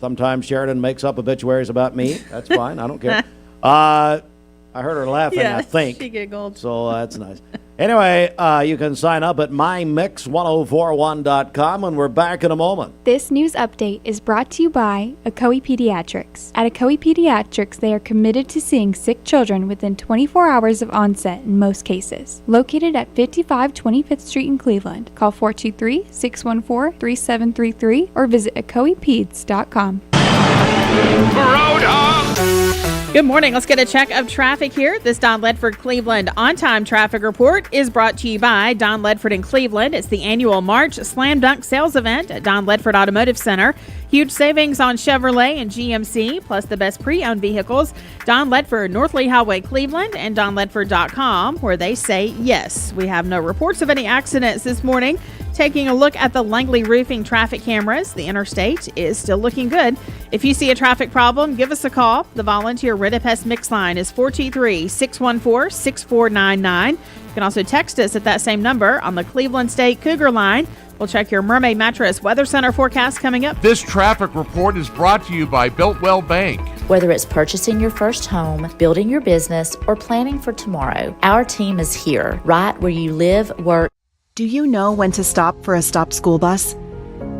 Sometimes Sheridan makes up obituaries about me. That's fine. I don't care. I heard her laughing, I think. She giggled. So that's nice. Anyway, you can sign up at mymix1041.com, and we're back in a moment. This news update is brought to you by Ocoee Pediatrics. At Ocoee Pediatrics, they are committed to seeing sick children within 24 hours of onset in most cases. Located at 55 25th Street in Cleveland. Call 423-614-3733 or visit ocoeepeds.com. Good morning. Let's get a check of traffic here. This Don Ledford Cleveland on-time traffic report is brought to you by Don Ledford in Cleveland. It's the annual March Slam Dunk Sales Event at Don Ledford Automotive Center. Huge savings on Chevrolet and GMC, plus the best pre-owned vehicles. Don Ledford, North Lee Highway, Cleveland, and donledford.com, where they say yes. We have no reports of any accidents this morning. Taking a look at the Langley Roofing traffic cameras, the interstate is still looking good. If you see a traffic problem, give us a call. The volunteer Redipest Mix line is 423-614-6499. You can also text us at that same number on the Cleveland State Cougar line. We'll check your Mermaid Mattress Weather Center forecast coming up. This traffic report is brought to you by Builtwell Bank. Whether it's purchasing your first home, building your business, or planning for tomorrow, our team is here, right where you live, work. Do you know when to stop for a stopped school bus?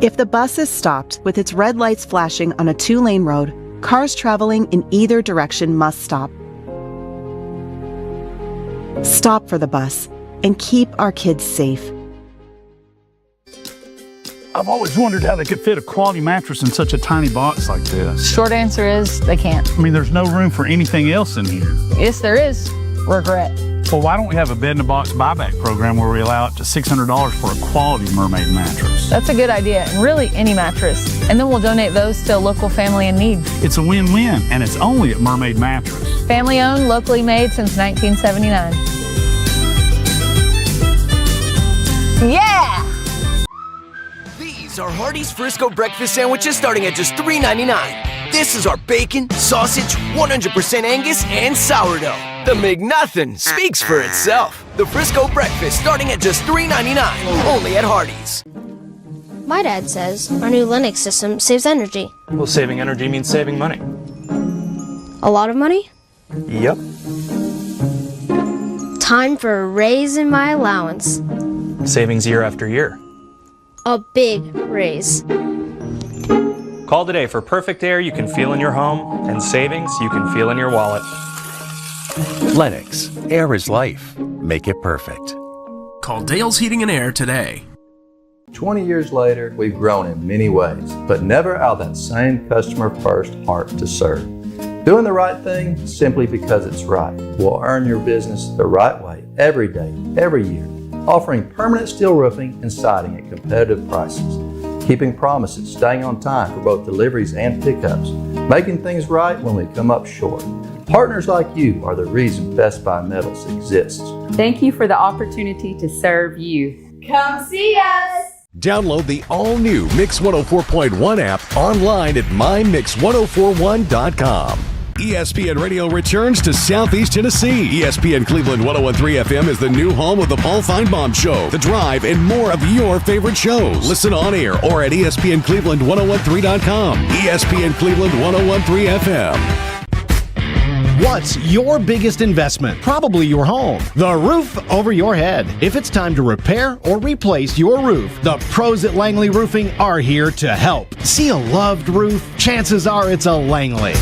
If the bus is stopped with its red lights flashing on a 2-lane road, cars traveling in either direction must stop. Stop for the bus and keep our kids safe. I've always wondered how they could fit a quality mattress in such a tiny box like this. Short answer is they can't. I mean, there's no room for anything else in here. Yes, there is. Regret. Well, why don't we have a bed-in-a-box buyback program where we allow up to $600 for a quality Mermaid mattress? That's a good idea, and really any mattress. And then we'll donate those to a local family in need. It's a win-win, and it's only at Mermaid Mattress. Family owned, locally made since 1979. Yeah! Guys, our Hardee's Frisco breakfast sandwich is starting at just $3.99. This is our bacon, sausage, 100% Angus, and sourdough. The McNuthin speaks for itself. The Frisco breakfast starting at just $3.99, only at Hardee's. My dad says our new Linux system saves energy. Well, saving energy means saving money. A lot of money? Yep. Time for a raise in my allowance. Savings year after year. A big raise. Call today for perfect air you can feel in your home and savings you can feel in your wallet. Lennox. Air is life. Make it perfect. Call Dale's Heating and Air today. 20 years later, we've grown in many ways, but never out of that same customer-first heart to serve. Doing the right thing simply because it's right will earn your business the right way every day, every year, offering permanent steel roofing and siding at competitive prices, keeping promises, staying on time for both deliveries and pickups, making things right when we come up short. Partners like you are the reason Best Buy Metals exists. Thank you for the opportunity to serve you. Come see us! Download the all-new Mix 104.1 app online at mymix1041.com. ESPN Radio returns to Southeast Tennessee. ESPN Cleveland 101.3 FM is the new home of the Paul Feinbaum Show, The Drive, and more of your favorite shows. Listen on air or at ESPNCleveland1013.com. ESPN Cleveland 101.3 FM. What's your biggest investment? Probably your home. The roof over your head. If it's time to repair or replace your roof, the pros at Langley Roofing are here to help. See a loved roof? Chances are it's a Langley.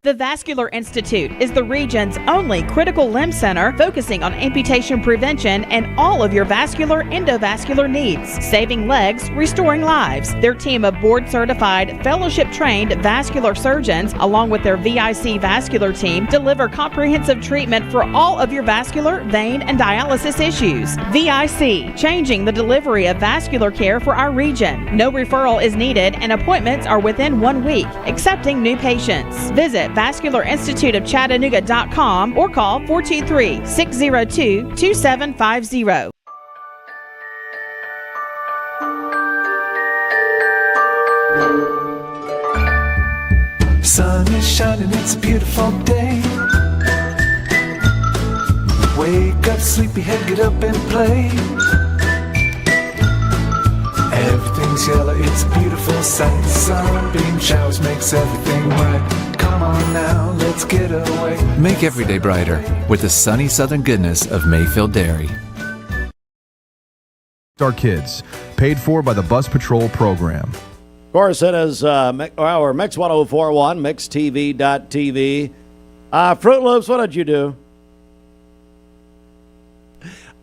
The Vascular Institute is the region's only critical limb center focusing on amputation prevention and all of your vascular endovascular needs, saving legs, restoring lives. Their team of board-certified, fellowship-trained vascular surgeons, along with their VIC vascular team, deliver comprehensive treatment for all of your vascular, vein, and dialysis issues. VIC, changing the delivery of vascular care for our region. No referral is needed and appointments are within 1 week, accepting new patients. Visit VascularInstituteofChattanooga.com or call 423-602-2750. Sun is shining, it's a beautiful day. Wake up, sleepyhead, get up and play. Everything's yellow, it's a beautiful sight. Sunbeam showers makes everything right. Come on now, let's get away. Make every day brighter with the sunny southern goodness of Mayfield Dairy. Our kids, paid for by the Bus Patrol program. Of course, it is our Mix 1041, mixtv.tv. Fruit Loops, what did you do?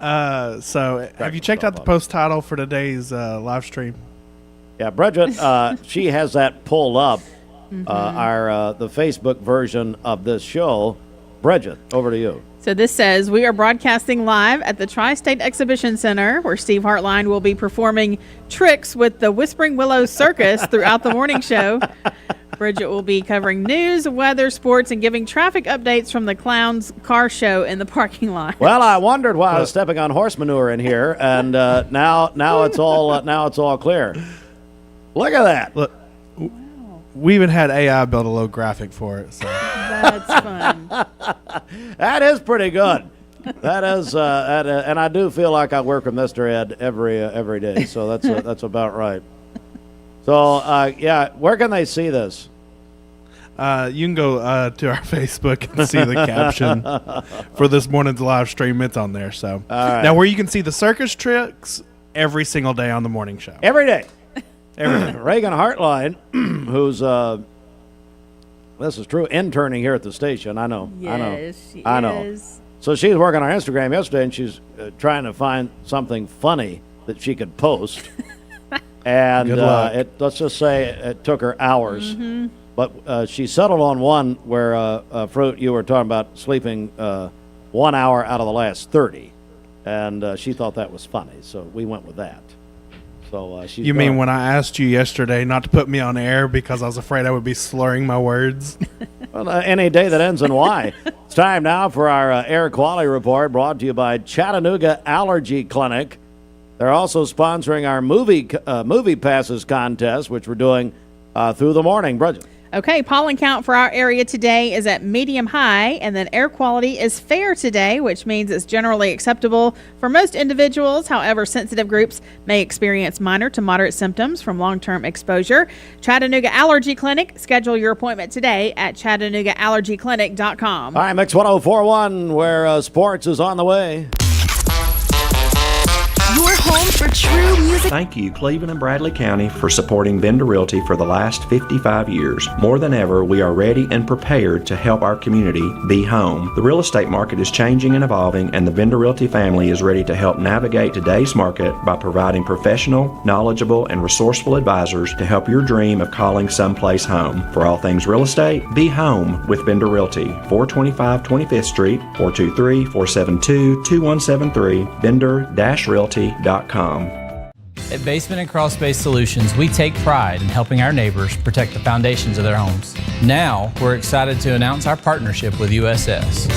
So have you checked out the post title for today's live stream? Yeah, Bridget, she has that pulled up. The Facebook version of this show. Bridget, over to you. So this says, we are broadcasting live at the Tri-State Exhibition Center, where Steve Hartline will be performing tricks with the Whispering Willow Circus throughout the morning show. Bridget will be covering news, weather, sports, and giving traffic updates from the Clowns car show in the parking lot. Well, I wondered why I was stepping on horse manure in here, and now it's all clear. Look at that. Look. We even had AI build a little graphic for it. So. That's fun. That is pretty good. That is, and I do feel like I work with Mr. Ed every day. So that's about right. So where can they see this? You can go to our Facebook and see the caption for this morning's live stream. It's on there. So now, where you can see the circus tricks every single day on the morning show. Every day. Reagan Hartline, who's this is true, interning here at the station. I know. Yes, I know. So she's working on Instagram yesterday, and she's trying to find something funny that she could post. And let's just say it took her hours. Mm-hmm. But she settled on one where, Fruit, you were talking about sleeping 1 hour out of the last 30. And she thought that was funny, so we went with that. So you mean when I asked you yesterday not to put me on air because I was afraid I would be slurring my words? Well, any day that ends in Y. It's time now for our air quality report brought to you by Chattanooga Allergy Clinic. They're also sponsoring our movie passes contest, which we're doing through the morning. Bridget. Okay, pollen count for our area today is at medium high, and then air quality is fair today, which means it's generally acceptable for most individuals. However, sensitive groups may experience minor to moderate symptoms from long-term exposure. Chattanooga Allergy Clinic, schedule your appointment today at ChattanoogaAllergyClinic.com. All right, Mix 104.1, where sports is on the way. Your home for true music. Thank you, Cleveland and Bradley County, for supporting Vendor Realty for the last 55 years. More than ever, we are ready and prepared to help our community be home. The real estate market is changing and evolving, and the Vendor Realty family is ready to help navigate today's market by providing professional, knowledgeable, and resourceful advisors to help your dream of calling someplace home. For all things real estate, be home with Vendor Realty. 425 25th Street, 423-472-2173, vendor-realty.com. At Basement and Crawl Space Solutions, we take pride in helping our neighbors protect the foundations of their homes. Now, we're excited to announce our partnership with USS.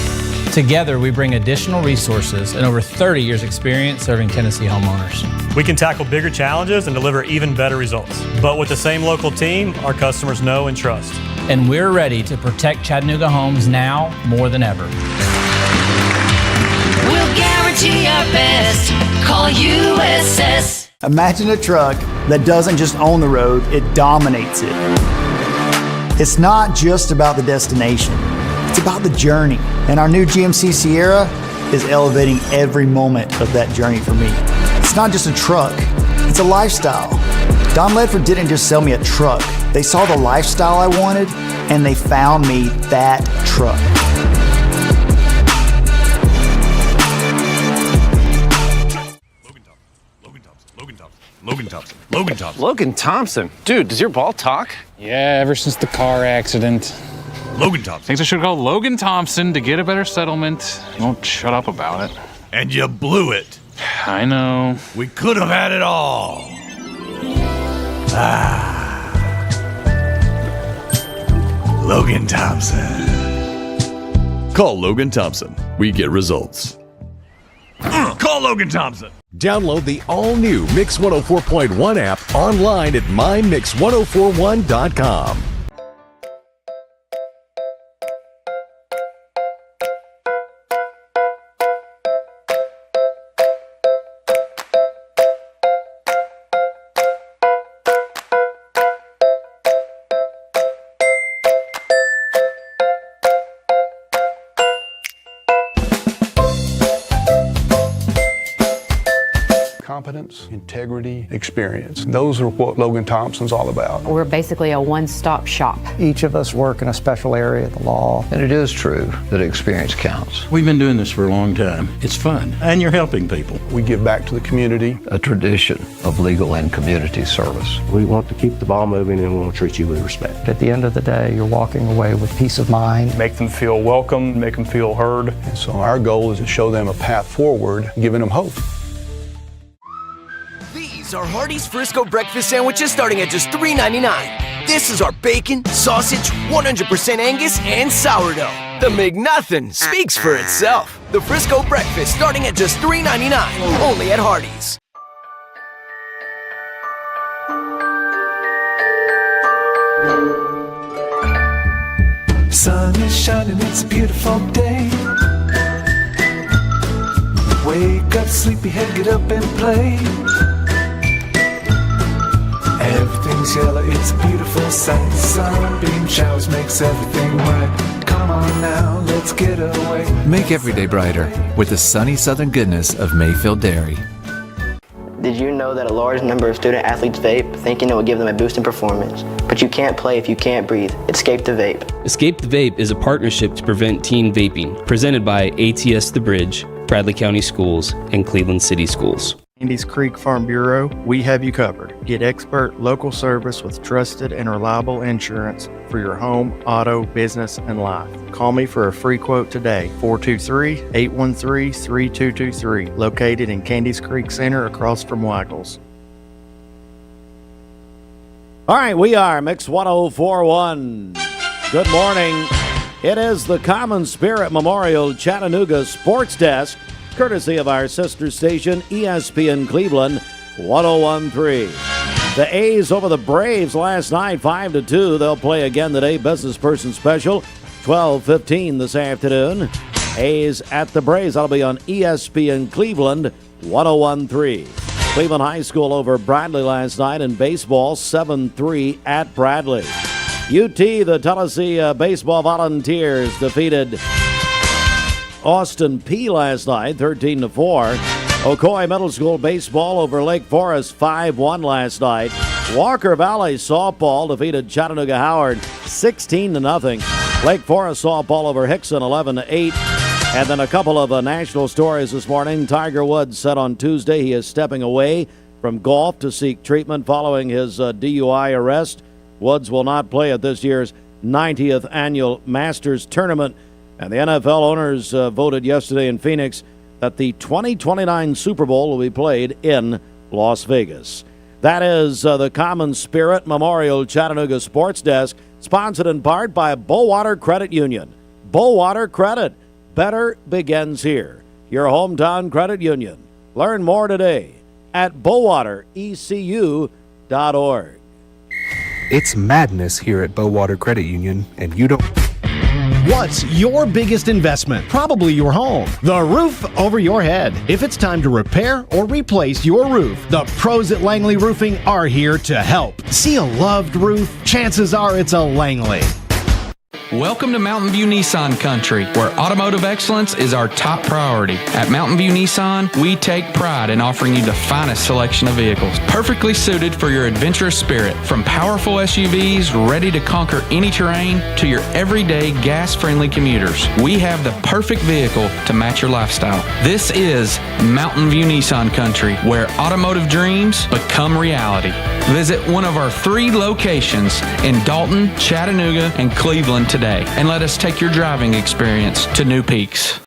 Together, we bring additional resources and over 30 years experience serving Tennessee homeowners. We can tackle bigger challenges and deliver even better results. But with the same local team, our customers know and trust. And we're ready to protect Chattanooga homes now more than ever. We'll guarantee our best. Call USS. Imagine a truck that doesn't just own the road, it dominates it. It's not just about the destination, it's about the journey. And our new GMC Sierra is elevating every moment of that journey for me. It's not just a truck, it's a lifestyle. Don Ledford didn't just sell me a truck. They saw the lifestyle I wanted, and they found me that truck. Logan Thompson. Dude, does your ball talk? Yeah, ever since the car accident. Logan Thompson. Thinks I should call Logan Thompson to get a better settlement. He won't shut up about it. And you blew it. I know. We could have had it all. Logan Thompson. Call Logan Thompson. We get results. Call Logan Thompson. Download the all-new Mix 104.1 app online at mymix1041.com. Competence, integrity, experience. Those are what Logan Thompson's all about. We're basically a one-stop shop. Each of us work in a special area of the law. And it is true that experience counts. We've been doing this for a long time. It's fun, and you're helping people. We give back to the community. A tradition of legal and community service. We want to keep the ball moving, and we want to treat you with respect. At the end of the day, you're walking away with peace of mind. Make them feel welcome, make them feel heard. And so our goal is to show them a path forward, giving them hope. These are Hardee's Frisco breakfast sandwiches starting at just $3.99. This is our bacon, sausage, 100% Angus, and sourdough. The McNuthin speaks for itself. The Frisco breakfast starting at just $3.99, only at Hardee's. Sun is shining, it's a beautiful day. Wake up, sleepyhead, get up and play. Everything's yellow, it's a beautiful sight. Sunbeam showers makes everything right. Come on now, let's get away. Make every day brighter with the sunny southern goodness of Mayfield Dairy. Did you know that a large number of student athletes vape, thinking it will give them a boost in performance? But you can't play if you can't breathe. Escape the Vape. Escape the Vape is a partnership to prevent teen vaping, presented by ATS The Bridge, Bradley County Schools, and Cleveland City Schools. Candies Creek Farm Bureau, we have you covered. Get expert local service with trusted and reliable insurance for your home, auto, business, and life. Call me for a free quote today, 423-813-3223, located in Candies Creek Center across from Waggles. All right, we are Mix 104.1. Good morning. It is the Common Spirit Memorial Chattanooga Sports Desk. courtesy of our sister station, ESPN Cleveland 101.3. The A's over the Braves last night, 5-2. They'll play again today. Business person special, 12:15 this afternoon. A's at the Braves. That'll be on ESPN Cleveland 101.3. Cleveland High School over Bradley last night in baseball, 7-3 at Bradley. UT, the Tennessee Baseball Volunteers, defeated Austin P last night, 13-4. Ocoee Middle School baseball over Lake Forest, 5-1 last night. Walker Valley softball defeated Chattanooga Howard, 16-0. Lake Forest softball over Hickson, 11-8. And then a couple of national stories this morning. Tiger Woods said on Tuesday he is stepping away from golf to seek treatment following his DUI arrest. Woods will not play at this year's 90th annual Masters tournament. And the NFL owners voted yesterday in Phoenix that the 2029 Super Bowl will be played in Las Vegas. That is the Common Spirit Memorial Chattanooga Sports Desk, sponsored in part by Bowater Credit Union. Bowater Credit. Better begins here. Your hometown credit union. Learn more today at bowaterecu.org. It's madness here at Bowater Credit Union, and you don't... What's your biggest investment? Probably your home. The roof over your head. If it's time to repair or replace your roof, the pros at Langley Roofing are here to help. See a loved roof? Chances are it's a Langley. Welcome to Mountain View Nissan Country, where automotive excellence is our top priority. At Mountain View Nissan, we take pride in offering you the finest selection of vehicles, perfectly suited for your adventurous spirit. From powerful SUVs ready to conquer any terrain to your everyday gas-friendly commuters, we have the perfect vehicle to match your lifestyle. This is Mountain View Nissan Country, where automotive dreams become reality. Visit one of our 3 locations in Dalton, Chattanooga, and Cleveland today, and let us take your driving experience to new peaks.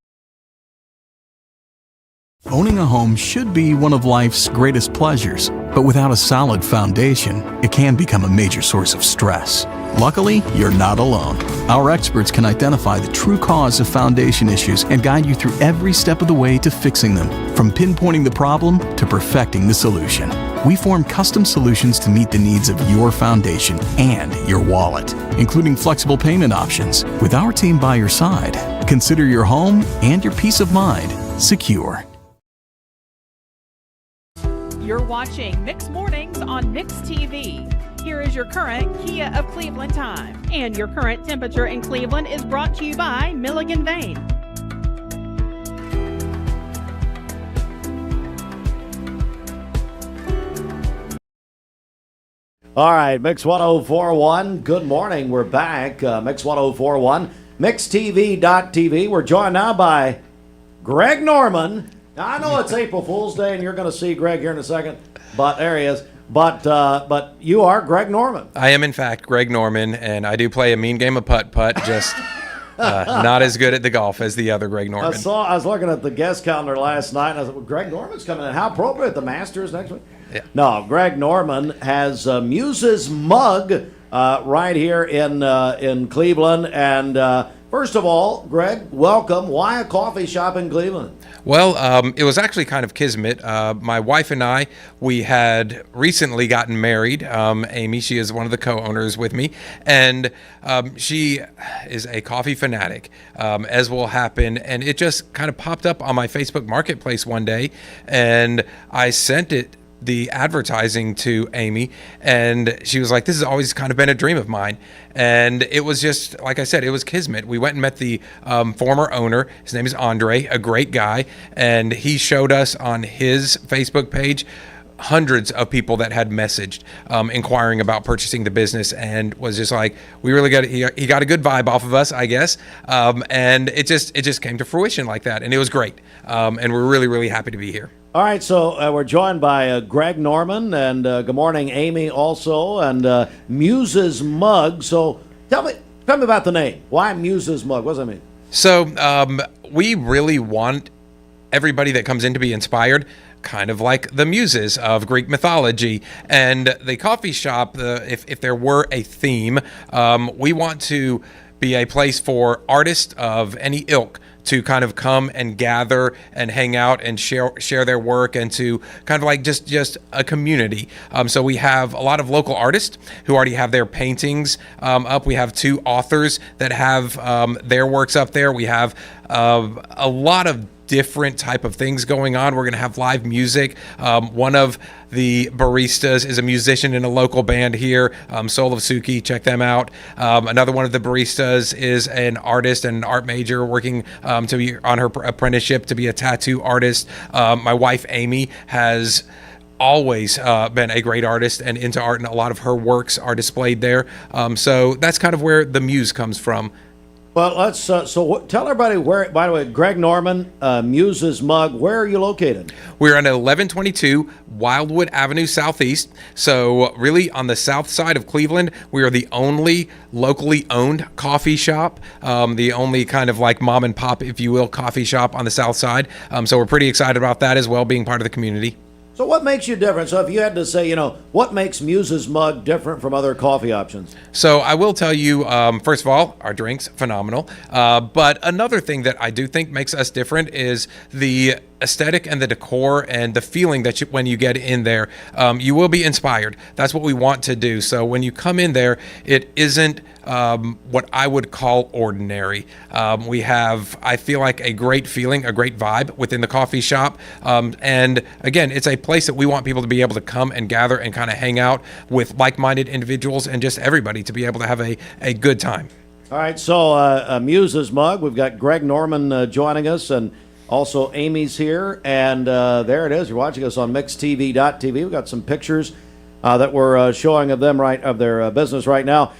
Owning a home should be one of life's greatest pleasures, but without a solid foundation, it can become a major source of stress. Luckily, you're not alone. Our experts can identify the true cause of foundation issues and guide you through every step of the way to fixing them, from pinpointing the problem to perfecting the solution. We form custom solutions to meet the needs of your foundation and your wallet, including flexible payment options. With our team by your side, consider your home and your peace of mind secure. You're watching Mix Mornings on Mix TV. Here is your current Kia of Cleveland time. And your current temperature in Cleveland is brought to you by Milligan Vane. All right, Mix 1041. Good morning. We're back. Mix 1041, MixTV.tv. We're joined now by Greg Norman. Now, I know it's April Fool's Day, and you're going to see Greg here in a second, but there he is. But you are Greg Norman. I am, in fact, Greg Norman, and I do play a mean game of putt-putt, just not as good at the golf as the other Greg Norman. I was looking at the guest calendar last night, and I said, well, Greg Norman's coming in. How appropriate, the Masters next week? Yeah. No, Greg Norman has Muse's mug right here in Cleveland. And first of all, Greg, welcome. Why a coffee shop in Cleveland? Well, it was actually kind of kismet. My wife and I, we had recently gotten married. Amy, she is one of the co-owners with me, and she is a coffee fanatic, as will happen. And it just kind of popped up on my Facebook Marketplace one day, and I sent the advertising to Amy, and she was like, this has always kind of been a dream of mine. And it was just, like I said, it was kismet. We went and met the former owner. His name is Andre, a great guy, and he showed us on his Facebook page hundreds of people that had messaged inquiring about purchasing the business, and was just like, we really got he got a good vibe off of us, I guess, and it just came to fruition like that, and it was great, and we're really, really happy to be here. All right, so we're joined by Greg Norman, and good morning, Amy, also, and Muse's mug. So tell me about the name. Why Muse's mug? What does that mean? So we really want everybody that comes in to be inspired, kind of like the muses of Greek mythology. And the coffee shop, if there were a theme, we want to be a place for artists of any ilk to kind of come and gather and hang out and share their work, and to kind of like just a community. So we have a lot of local artists who already have their paintings up. We have 2 authors that have their works up there. We have a lot of different type of things going on. We're going to have live music. One of the baristas is a musician in a local band here, Soul of Suki. Check them out. Another one of the baristas is an artist and an art major working to be on her apprenticeship to be a tattoo artist. My wife, Amy, has always been a great artist and into art, and a lot of her works are displayed there. So that's kind of where the muse comes from. Well, let's tell everybody where. By the way, Greg Norman, Muse's Mug. Where are you located? We're on 1122 Wildwood Avenue Southeast. So really on the south side of Cleveland, we are the only locally owned coffee shop, the only kind of like mom and pop, if you will, coffee shop on the south side. So we're pretty excited about that as well, being part of the community. So what makes you different? So if you had to say, what makes Muse's Mug different from other coffee options? So I will tell you, first of all, our drink's phenomenal. But another thing that I do think makes us different is the aesthetic and the decor and the feeling that when you get in there, you will be inspired. That's what we want to do. So when you come in there, it isn't what I would call ordinary. We have, I feel like, a great feeling, a great vibe within the coffee shop. And again, it's a place that we want people to be able to come and gather and kind of hang out with like-minded individuals and just everybody to be able to have a good time. All right, so Muse's Mug, we've got Greg Norman joining us, and also Amy's here, and there it is. You're watching us on mixtv.tv. We've got some pictures that we're showing of them of their business right now.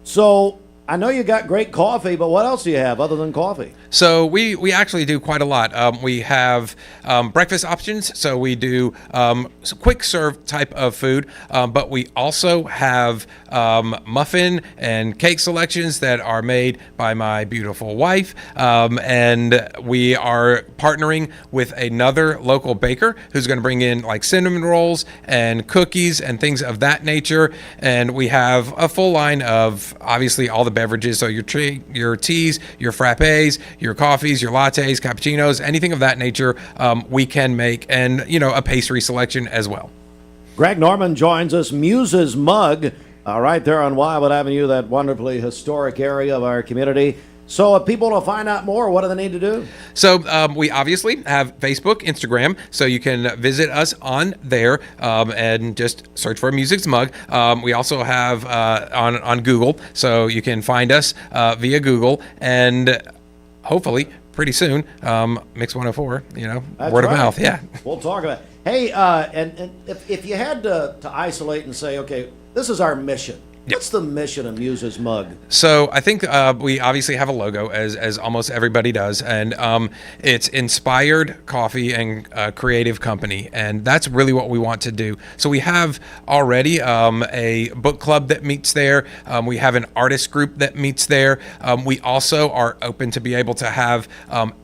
So I know you got great coffee, but what else do you have other than coffee? So we actually do quite a lot. We have breakfast options, so we do quick serve type of food, but we also have muffin and cake selections that are made by my beautiful wife, and we are partnering with another local baker who's going to bring in like cinnamon rolls and cookies and things of that nature. And we have a full line of obviously all the beverages, so your teas, your frappes, your coffees, your lattes, cappuccinos, anything of that nature, we can make, and a pastry selection as well. Greg Norman joins us. Muse's Mug, right there on Wildwood Avenue, that wonderfully historic area of our community. So if people want to find out more, what do they need to do? So we obviously have Facebook, Instagram, so you can visit us on there and just search for Muse's Mug. We also have on Google, so you can find us via Google, and hopefully pretty soon, Mix 104, That's word of right. mouth, yeah. We'll talk about it. Hey, and if you had to isolate and say, okay, this is our mission. What's the mission of Muse's Mug? So I think we obviously have a logo, as almost everybody does, and it's inspired coffee and creative company, and that's really what we want to do. So we have already a book club that meets there. We have an artist group that meets there. We also are open to be able to have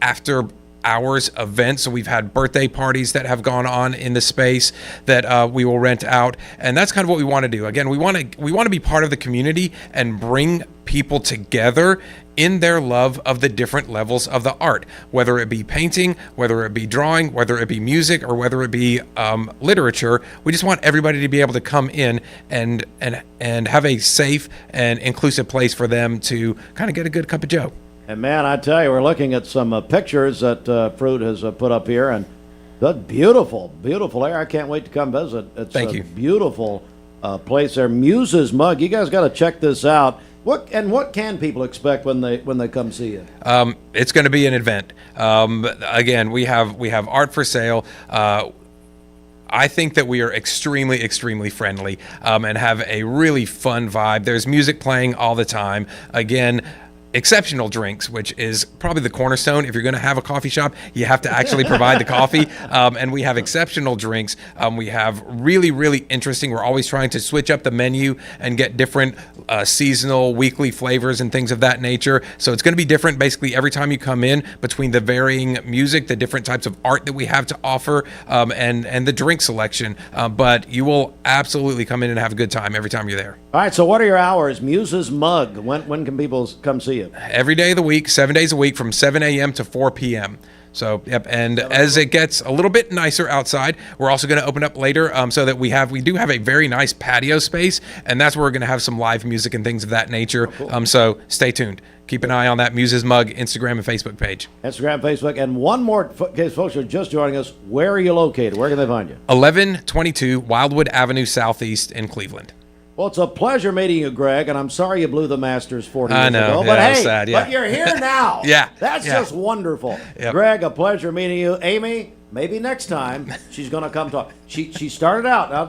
after hours events. So we've had birthday parties that have gone on in the space that we will rent out, and that's kind of what we want to do. Again, we want to be part of the community and bring people together in their love of the different levels of the art, whether it be painting, whether it be drawing, whether it be music, or whether it be literature. We just want everybody to be able to come in and have a safe and inclusive place for them to kind of get a good cup of joe. And man, I tell you, we're looking at some pictures that Fruit has put up here, and that's beautiful, beautiful area. I can't wait to come visit. It's Thank you. Beautiful place there. Muse's Mug. You guys got to check this out. What can people expect when they come see you? It's going to be an event. Again, we have art for sale. I think that we are extremely, extremely friendly and have a really fun vibe. There's music playing all the time. Again, exceptional drinks, which is probably the cornerstone. If you're going to have a coffee shop, you have to actually provide the coffee. And we have exceptional drinks. We have really, really interesting. We're always trying to switch up the menu and get different seasonal, weekly flavors and things of that nature. So it's going to be different basically every time you come in, between the varying music, the different types of art that we have to offer, and the drink selection. But you will absolutely come in and have a good time every time you're there. All right, so what are your hours? Muse's Mug, when can people come see you? Every day of the week, 7 days a week, from 7 a.m. to 4 p.m. So, yep. And as it gets a little bit nicer outside, we're also going to open up later so that we do have a very nice patio space, and that's where we're going to have some live music and things of that nature. Cool. So stay tuned. Keep an eye on that Muse's Mug Instagram and Facebook page. Instagram, Facebook, and one more case, folks are just joining us. Where are you located? Where can they find you? 1122 Wildwood Avenue Southeast in Cleveland. Well, it's a pleasure meeting you, Greg, and I'm sorry you blew the Masters 40 years ago. But yeah, hey, sad, yeah. But you're here now. Yeah. That's just wonderful. Yep. Greg, a pleasure meeting you. Amy, maybe next time she's going to come talk. She started out, now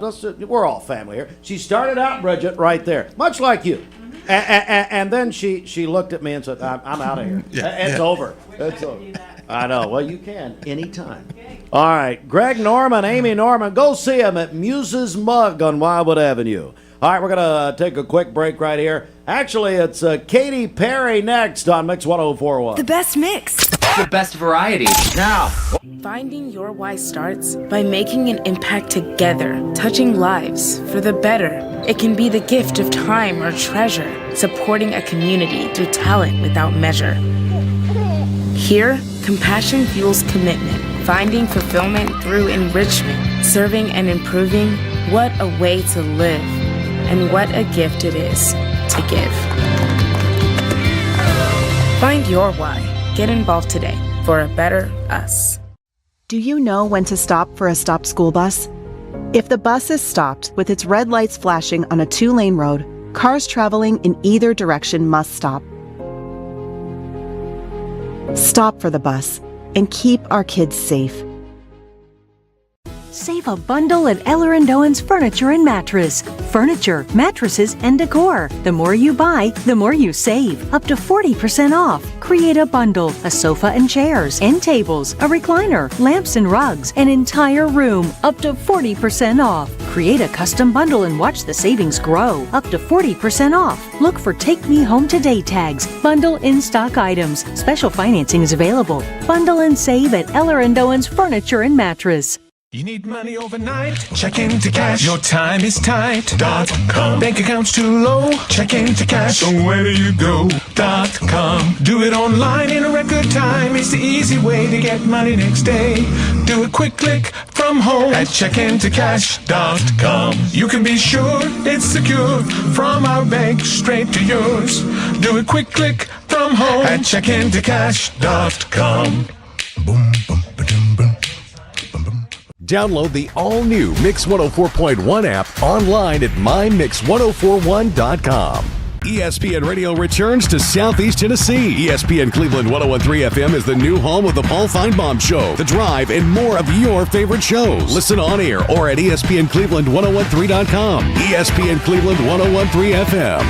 we're all family here. She started out, Bridget, right there, much like you. And then she looked at me and said, I'm out of here. It's over. It's over. I know. Well, you can anytime. All right. Greg Norman, Amy Norman, go see him at Muse's Mug on Wildwood Avenue. All right, we're going to take a quick break right here. Actually, it's Katy Perry next on Mix 104.1. The best mix. The best variety. Now. Finding your why starts by making an impact together, touching lives for the better. It can be the gift of time or treasure, supporting a community through talent without measure. Here, compassion fuels commitment, finding fulfillment through enrichment, serving and improving. What a way to live. And what a gift it is to give. Find your why. Get involved today for a better us. Do you know when to stop for a stopped school bus? If the bus is stopped with its red lights flashing on a 2-lane road, cars traveling in either direction must stop. Stop for the bus and keep our kids safe. Save a bundle at Eller & Owen's Furniture and Mattress. Furniture, mattresses, and decor. The more you buy, the more you save. Up to 40% off. Create a bundle, a sofa and chairs, end tables, a recliner, lamps and rugs, an entire room. Up to 40% off. Create a custom bundle and watch the savings grow. Up to 40% off. Look for Take Me Home Today tags. Bundle in-stock items. Special financing is available. Bundle and save at Eller & Owen's Furniture and Mattress. You need money overnight? Check into cash. Your time is tight.com. Bank account's too low? Check into cash. So where do you go.com? Do it online in a record time. It's the easy way to get money next day. Do a quick click from home at checkintocash.com. You can be sure it's secure from our bank straight to yours. Do a quick click from home at checkintocash.com. Boom, boom, ba-dum, boom. Download the all-new Mix 104.1 app online at mymix1041.com. ESPN Radio returns to Southeast Tennessee. ESPN Cleveland 101.3 FM is the new home of the Paul Feinbaum Show, The Drive, and more of your favorite shows. Listen on air or at ESPNCleveland1013.com. ESPN Cleveland 101.3 FM.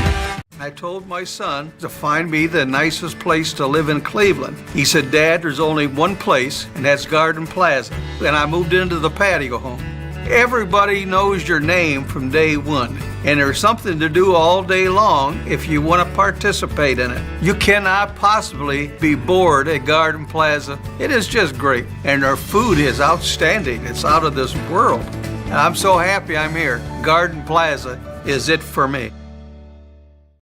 I told my son to find me the nicest place to live in Cleveland. He said, Dad, there's only one place, and that's Garden Plaza. And I moved into the patio home. Everybody knows your name from day one, and there's something to do all day long if you want to participate in it. You cannot possibly be bored at Garden Plaza. It is just great, and their food is outstanding. It's out of this world. And I'm so happy I'm here. Garden Plaza is it for me.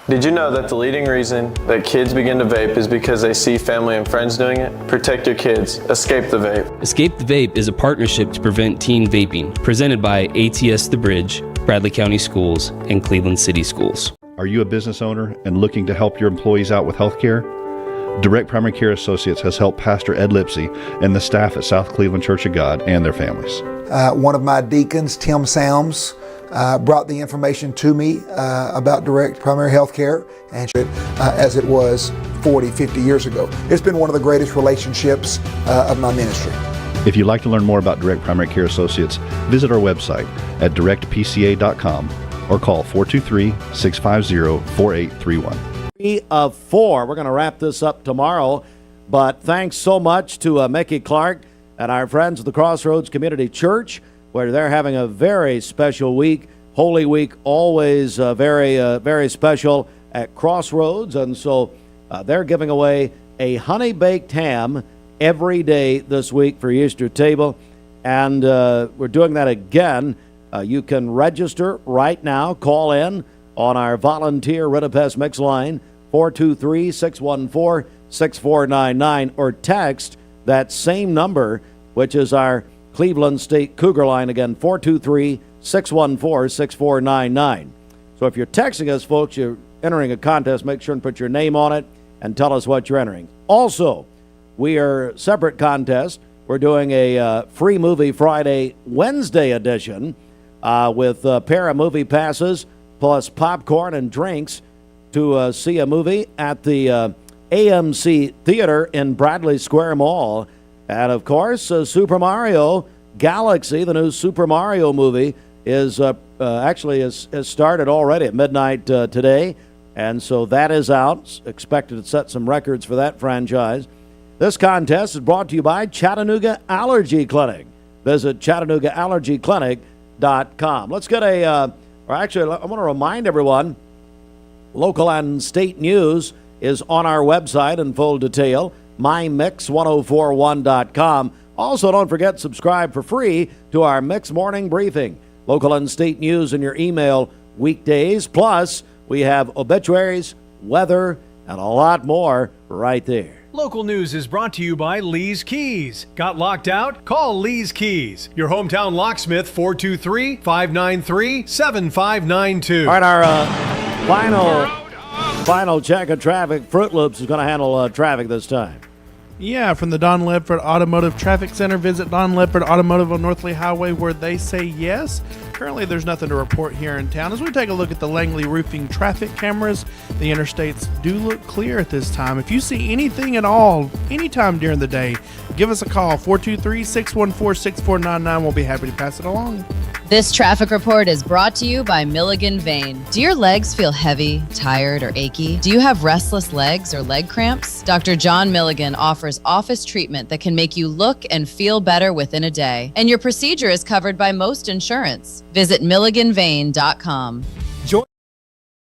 Did you know that the leading reason that kids begin to vape is because they see family and friends doing it? Protect your kids. Escape the Vape. Escape the Vape is a partnership to prevent teen vaping, presented by ATS The Bridge, Bradley County Schools, and Cleveland City Schools. Are you a business owner and looking to help your employees out with health care? Direct Primary Care Associates has helped Pastor Ed Lipsy and the staff at South Cleveland Church of God and their families. One of my deacons, Tim Sams, brought the information to me about direct primary health care, and as it was 40, 50 years ago. It's been one of the greatest relationships of my ministry. If you'd like to learn more about Direct Primary Care Associates, visit our website at directpca.com or call 423-650-4831. 3 of 4. We're going to wrap this up tomorrow, but thanks so much to Mickey Clark and our friends at the Crossroads Community Church, where they're having a very special week. Holy Week, always very special at Crossroads, and so they're giving away a honey-baked ham every day this week for Easter table, and we're doing that again. You can register right now. Call in on our volunteer Ritapest Mix line, 423-614-6499, or text that same number, which is our Cleveland State Cougar line, again, 423-614-6499. So if you're texting us, folks, you're entering a contest, make sure and put your name on it and tell us what you're entering. Also, we are separate contest. We're doing a free movie Friday, Wednesday edition with a pair of movie passes plus popcorn and drinks to see a movie at the AMC Theater in Bradley Square Mall. And, of course, Super Mario Galaxy, the new Super Mario movie, is actually has started already at midnight today. And so that is out. Expected to set some records for that franchise. This contest is brought to you by Chattanooga Allergy Clinic. Visit ChattanoogaAllergyClinic.com. Let's get I want to remind everyone, local and state news is on our website in full detail, mymix1041.com. Also, don't forget, subscribe for free to our Mix Morning Briefing. Local and state news in your email weekdays. Plus, we have obituaries, weather, and a lot more right there. Local news is brought to you by Lee's Keys. Got locked out? Call Lee's Keys. Your hometown locksmith, 423-593-7592. All right, our final check of traffic. Fruit Loops is going to handle traffic this time. Yeah, from the Don Ledford Automotive Traffic Center, visit Don Ledford Automotive on Northley Highway, where they say yes. Currently, there's nothing to report here in town. As we take a look at the Langley Roofing traffic cameras, the interstates do look clear at this time. If you see anything at all, anytime during the day, give us a call, 423-614-6499. We'll be happy to pass it along. This traffic report is brought to you by Milligan Vane. Do your legs feel heavy, tired, or achy? Do you have restless legs or leg cramps? Dr. John Milligan offers office treatment that can make you look and feel better within a day. And your procedure is covered by most insurance. Visit MilliganVane.com.